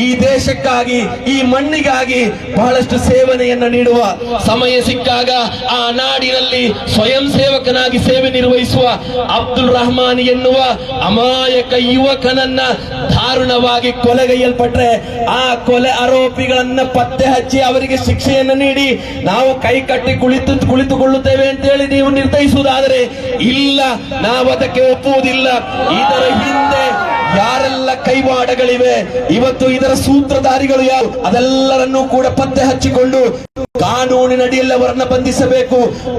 ಈ ದೇಶಕ್ಕಾಗಿ ಈ ಮಣ್ಣಿಗಾಗಿ ಬಹಳಷ್ಟು ಸೇವನೆಯನ್ನ ನೀಡುವ, ಸಮಯ ಸಿಕ್ಕಾಗ ಆ ನಾಡಿನಲ್ಲಿ ಸ್ವಯಂ ಸೇವಕನಾಗಿ ಸೇವೆ ನಿರ್ವಹಿಸುವ ಅಬ್ದುಲ್ ರಹಮಾನ್ ಎನ್ನುವ ಅಮಾಯಕ ಯುವಕನನ್ನ ದಾರುಣವಾಗಿ ಕೊಲೆಗೈಯಲ್ಪಟ್ರೆ ಆ ಕೊಲೆ ಆರೋಪಿಗಳನ್ನ ಪತ್ತೆ ಹಚ್ಚಿ ಅವರಿಗೆ ಶಿಕ್ಷೆಯನ್ನು ನೀಡಿ ನಾವು ಕೈ ಕಟ್ಟಿ ಕುಳಿತುಕೊಳ್ಳುತ್ತೇವೆ ಅಂತೇಳಿ ನೀವು ನಿರ್ಣಯಿಸುವುದಾದರೆ ಇಲ್ಲ, ನಾವು ಅದಕ್ಕೆ ಒಪ್ಪುವುದಿಲ್ಲ. ಇದರ ಹಿಂದೆ ಯಾರೆಲ್ಲ ಕೈವಾಡಗಳಿವೆ, ಇವತ್ತು ಇದರ ಸೂತ್ರಧಾರಿಗಳು ಯಾರು, ಅದೆಲ್ಲರನ್ನೂ ಕೂಡ ಪತ್ತೆ ಹಚ್ಚಿಕೊಂಡು ಕಾನೂನಿನಡಿಯಲ್ಲಿ ಅವರನ್ನ ಬಂಧಿಸಬೇಕು.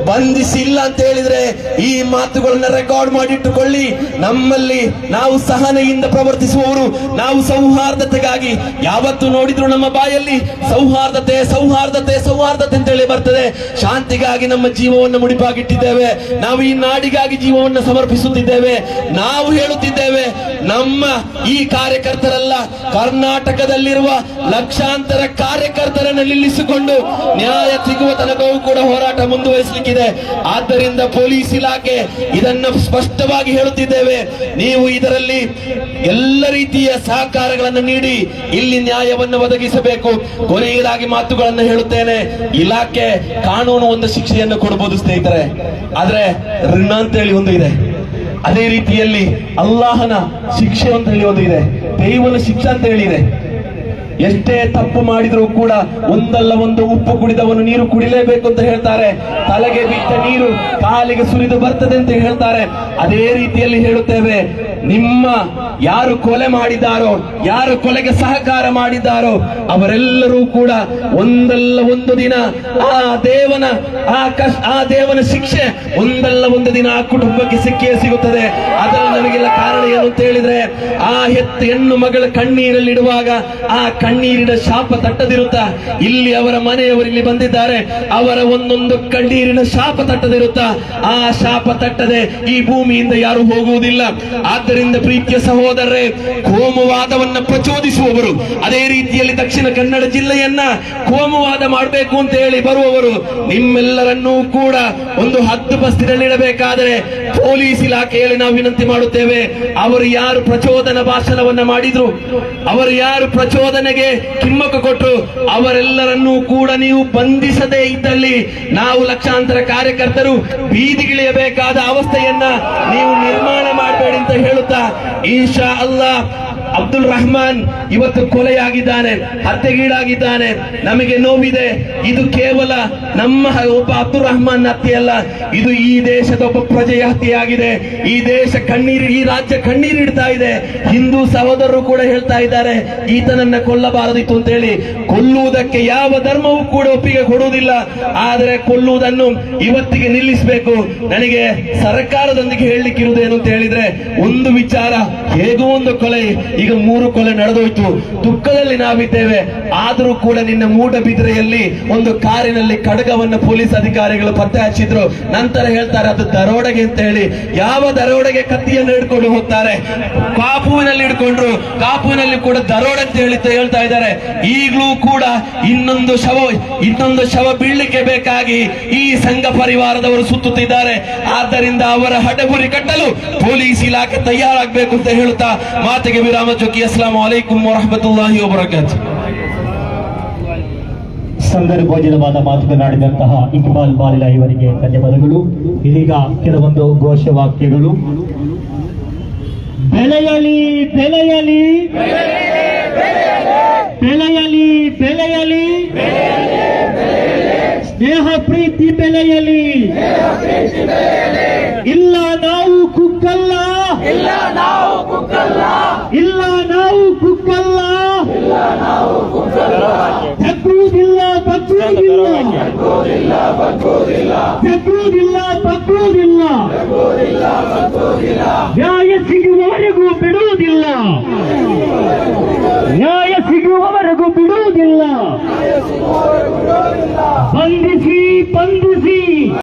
ಬಂಧಿಸಿಲ್ಲ ಅಂತ ಹೇಳಿದ್ರೆ ಈ ಮಾತುಗಳನ್ನ ರೆಕಾರ್ಡ್ ಮಾಡಿಟ್ಟುಕೊಳ್ಳಿ. ನಮ್ಮಲ್ಲಿ ನಾವು ಸಹನೆಯಿಂದ ಪ್ರವರ್ತಿಸುವವರು, ನಾವು ಸೌಹಾರ್ದತೆಗಾಗಿ ಯಾವತ್ತು ನೋಡಿದ್ರು ನಮ್ಮ ಬಾಯಲ್ಲಿ ಸೌಹಾರ್ದತೆ ಸೌಹಾರ್ದತೆ ಸೌಹಾರ್ದತೆ ಅಂತೇಳಿ ಬರ್ತದೆ. ಶಾಂತಿಗಾಗಿ ನಮ್ಮ ಜೀವವನ್ನು ಮುಡಿಪಾಗಿಟ್ಟಿದ್ದೇವೆ, ನಾವು ಈ ನಾಡಿಗಾಗಿ ಜೀವವನ್ನು ಸಮರ್ಪಿಸುತ್ತಿದ್ದೇವೆ. ನಾವು ಹೇಳುತ್ತಿದ್ದೇವೆ, ನಮ್ಮ ಈ ಕಾರ್ಯಕರ್ತರಲ್ಲ, ಕರ್ನಾಟಕದಲ್ಲಿರುವ ಲಕ್ಷಾಂತರ ಕಾರ್ಯಕರ್ತರನ್ನು ನಿಲ್ಲಿಸಿಕೊಂಡು ನ್ಯಾಯ ಸಿಗುವ ತನಕವೂ ಕೂಡ ಹೋರಾಟ ಮುಂದುವರಿಸಲಿಕ್ಕಿದೆ. ಆದ್ದರಿಂದ ಪೊಲೀಸ್ ಇಲಾಖೆ ಇದನ್ನು ಸ್ಪಷ್ಟವಾಗಿ ಹೇಳುತ್ತಿದ್ದೇವೆ, ನೀವು ಇದರಲ್ಲಿ ಎಲ್ಲ ರೀತಿಯ ಸಹಕಾರಗಳನ್ನು ನೀಡಿ ಇಲ್ಲಿ ನ್ಯಾಯವನ್ನು ಒದಗಿಸಬೇಕು. ಕೊನೆಯದಾಗಿ ಮಾತುಗಳನ್ನು ಹೇಳುತ್ತೇನೆ, ಇಲಾಖೆ ಕಾನೂನು ಒಂದು ಶಿಕ್ಷೆಯನ್ನು ಕೊಡಬಹುದು ಸ್ನೇಹಿತರೆ, ಆದ್ರೆ ಋಣ ಅಂತೇಳಿ ಒಂದು ಇದೆ. ಅದೇ ರೀತಿಯಲ್ಲಿ ಅಲ್ಲಾಹನ ಶಿಕ್ಷೆ ಅಂತ ಹೇಳಿ ಒಂದು ಇದೆ, ದೈವನ ಶಿಕ್ಷೆ ಅಂತ ಹೇಳಿದೆ. ಎಷ್ಟೇ ತಪ್ಪು ಮಾಡಿದರೂ ಕೂಡ ಒಂದಲ್ಲ ಒಂದು ಉಪ್ಪು ಕುಡಿದವನು ನೀರು ಕುಡಿಲೇಬೇಕು ಅಂತ ಹೇಳ್ತಾರೆ. ತಲೆಗೆ ಬಿದ್ದ ನೀರು ಕಾಲಿಗೆ ಸುರಿದು ಬರ್ತದೆ ಅಂತ ಹೇಳ್ತಾರೆ. ಅದೇ ರೀತಿಯಲ್ಲಿ ಹೇಳುತ್ತೇವೆ, ನಿಮ್ಮ ಯಾರು ಕೊಲೆ ಮಾಡಿದ್ದಾರೋ, ಯಾರು ಕೊಲೆಗೆ ಸಹಕಾರ ಮಾಡಿದ್ದಾರೋ ಅವರೆಲ್ಲರೂ ಕೂಡ ಒಂದಲ್ಲ ಒಂದು ದಿನ ಆ ದೇವನ ಶಿಕ್ಷೆ ಒಂದಲ್ಲ ಒಂದು ದಿನ ಆ ಕುಟುಂಬಕ್ಕೆ ಸಿಕ್ಕೇ ಸಿಗುತ್ತದೆ. ಅದರಲ್ಲಿ ನಮಗೆಲ್ಲ ಕಾರಣ ಏನು ಅಂತ ಹೇಳಿದ್ರೆ, ಆ ಹೆಣ್ಣು ಮಗಳ ಕಣ್ಣೀರಲ್ಲಿಡುವಾಗ ಆ ಕಣ್ಣೀರಿನ ಶಾಪ ತಟ್ಟದಿರುತ್ತಾ, ಇಲ್ಲಿ ಅವರ ಮನೆಯವರು ಇಲ್ಲಿ ಬಂದಿದ್ದಾರೆ, ಅವರ ಒಂದೊಂದು ಕಣ್ಣೀರಿನ ಶಾಪ ತಟ್ಟದಿರುತ್ತಾ, ಆ ಶಾಪ ತಟ್ಟದೆ ಈ ಭೂಮಿಯಿಂದ ಯಾರು ಹೋಗುವುದಿಲ್ಲ. ಆದ್ದರಿಂದ ಪ್ರೀತಿಯ ಸಹೋದರರೇ, ಕೋಮುವಾದವನ್ನ ಪ್ರಚೋದಿಸುವವರು, ಅದೇ ರೀತಿಯಲ್ಲಿ ದಕ್ಷಿಣ ಕನ್ನಡ ಜಿಲ್ಲೆಯನ್ನ ಕೋಮುವಾದ ಮಾಡಬೇಕು ಅಂತ ಹೇಳಿ ಬರುವವರು, ನಿಮ್ಮೆಲ್ಲರನ್ನೂ ಕೂಡ ಒಂದು ಹದ್ದು ಬಸ್ತಿನಲ್ಲಿಡಬೇಕಾದರೆ ಪೊಲೀಸ್ ಇಲಾಖೆಯಲ್ಲಿ ನಾವು ವಿನಂತಿ ಮಾಡುತ್ತೇವೆ, ಅವರು ಯಾರು ಪ್ರಚೋದನಾ ಭಾಷಣವನ್ನ ಮಾಡಿದ್ರು, ಅವರು ಯಾರು ಪ್ರಚೋದನೆಗೆ ಕಿಮ್ಮಕ್ಕು ಕೊಟ್ಟರು, ಅವರೆಲ್ಲರನ್ನೂ ಕೂಡ ನೀವು ಬಂಧಿಸದೇ ಇದ್ದಲ್ಲಿ ನಾವು ಲಕ್ಷಾಂತರ ಕಾರ್ಯಕರ್ತರು ಬೀದಿಗಿಳಿಯಬೇಕಾದ ಅವಸ್ಥೆಯನ್ನ ನೀವು ನಿರ್ಮಾಣ ಮಾಡಬೇಡಿ ಅಂತ ಹೇಳುತ್ತಾ, ಇನ್ಶಾ ಅಲ್ಲಾಹ್ ಅಬ್ದುಲ್ ರಹಮಾನ್ ಇವತ್ತು ಕೊಲೆಯಾಗಿದ್ದಾನೆ, ಹತ್ಯೆಗೀಡಾಗಿದ್ದಾನೆ. ನಮಗೆ ನೋವಿದೆ. ಇದು ಕೇವಲ ನಮ್ಮ ಒಬ್ಬ ಅಬ್ದುಲ್ ರಹಮಾನ್ ಹತ್ಯೆಯಲ್ಲ, ಇದು ಈ ದೇಶದ ಒಬ್ಬ ಪ್ರಜೆಯ ಹತ್ಯೆಯಾಗಿದೆ. ಈ ದೇಶ ಕಣ್ಣೀರು, ಈ ರಾಜ್ಯ ಕಣ್ಣೀರಿಡ್ತಾ ಇದೆ. ಹಿಂದೂ ಸಹೋದರರು ಕೂಡ ಹೇಳ್ತಾ ಇದ್ದಾರೆ, ಈತನನ್ನ ಕೊಲ್ಲಬಾರದಿತ್ತು ಅಂತ ಹೇಳಿ. ಕೊಲ್ಲುವುದಕ್ಕೆ ಯಾವ ಧರ್ಮವೂ ಕೂಡ ಒಪ್ಪಿಗೆ ಕೊಡುವುದಿಲ್ಲ, ಆದರೆ ಕೊಲ್ಲುವುದನ್ನು ಇವತ್ತಿಗೆ ನಿಲ್ಲಿಸಬೇಕು. ನನಗೆ ಸರ್ಕಾರದೊಂದಿಗೆ ಹೇಳಲಿಕ್ಕಿರುವುದೇನು ಅಂತ ಹೇಳಿದ್ರೆ, ಒಂದು ವಿಚಾರ, ಹೇಗೋ ಒಂದು ಕೊಲೆ, ಈಗ 3 ಕೊಲೆ ನಡೆದೋಯ್ತು, ದುಃಖದಲ್ಲಿ ನಾವಿದ್ದೇವೆ. ಆದರೂ ಕೂಡ ನಿನ್ನ ಮೂಡಬಿದ್ರೆಯಲ್ಲಿ ಒಂದು ಕಾರಿನಲ್ಲಿ ಖಡ್ಗವನ್ನು ಪೊಲೀಸ್ ಅಧಿಕಾರಿಗಳು ಪತ್ತೆ ಹಚ್ಚಿದ್ರು. ನಂತರ ಹೇಳ್ತಾರೆ ಅದು ದರೋಡೆಗೆ ಅಂತ ಹೇಳಿ. ಯಾವ ದರೋಡೆಗೆ ಕತ್ತಿಯನ್ನು ಹಿಡ್ಕೊಂಡು ಹೋಗ್ತಾರೆ? ಕಾಪುವಿನಲ್ಲಿ ಹಿಡ್ಕೊಂಡ್ರು, ಕಾಪುವಿನಲ್ಲಿ ಕೂಡ ದರೋಡೆ ಅಂತ ಹೇಳ್ತಾ ಇದ್ದಾರೆ. ಈಗಲೂ ಕೂಡ ಇನ್ನೊಂದು ಶವ ಬೀಳಲಿಕ್ಕೆ ಬೇಕಾಗಿ ಈ ಸಂಘ ಪರಿವಾರದವರು ಸುತ್ತುತ್ತಿದ್ದಾರೆ. ಆದ್ದರಿಂದ ಅವರ ಹಡಗುರಿ ಕಟ್ಟಲು ಪೊಲೀಸ್ ಇಲಾಖೆ ತಯಾರಾಗಬೇಕು ಅಂತ ಹೇಳುತ್ತಾ ಮಾತಿಗೆ ವಿರಾಮ ಜೋಕಿ. ಅಸ್ಸಲಾಮು ಅಲೈಕುಂ ವರಹಮತುಲ್ಲಾಹಿ ವಬರಕಾತುಹು. ಸಂದರ್ಭೋಚಿತವಾದ ಮಾತುಗಳಾಡಿದಂತಹ ಇಕ್ಬಾಲ್ ಬಾಲಿಲಾ ಇವರಿಗೆ ಧನ್ಯವಾದಗಳು. ಇದೀಗ ಕೆಲವೊಂದು ಘೋಷವಾಕ್ಯಗಳು. ಬೆಳೆಯಲಿ ಬೆಳೆಯಲಿ ಬೆಳೆಯಲಿ ಬೆಳೆಯಲಿ, ಸ್ನೇಹ ಪ್ರೀತಿ ಬೆಳೆಯಲಿ. ಇಲ್ಲ ನಾವು ಕುಕ್ಕಲ್ಲ, ಇಲ್ಲ ನಾವು ಕುಕ್ಕಲ್ಲ, ತಗ್ಗುವುದಿಲ್ಲ ಬಗ್ಗುವುದಿಲ್ಲ, ನ್ಯಾಯ ಸಿಗುವವರೆಗೂ ಬಿಡುವುದಿಲ್ಲ, ನ್ಯಾಯ ಸಿಗುವವರೆಗೂ ಬಿಡುವುದಿಲ್ಲ. ಬಂಧಿಸಿ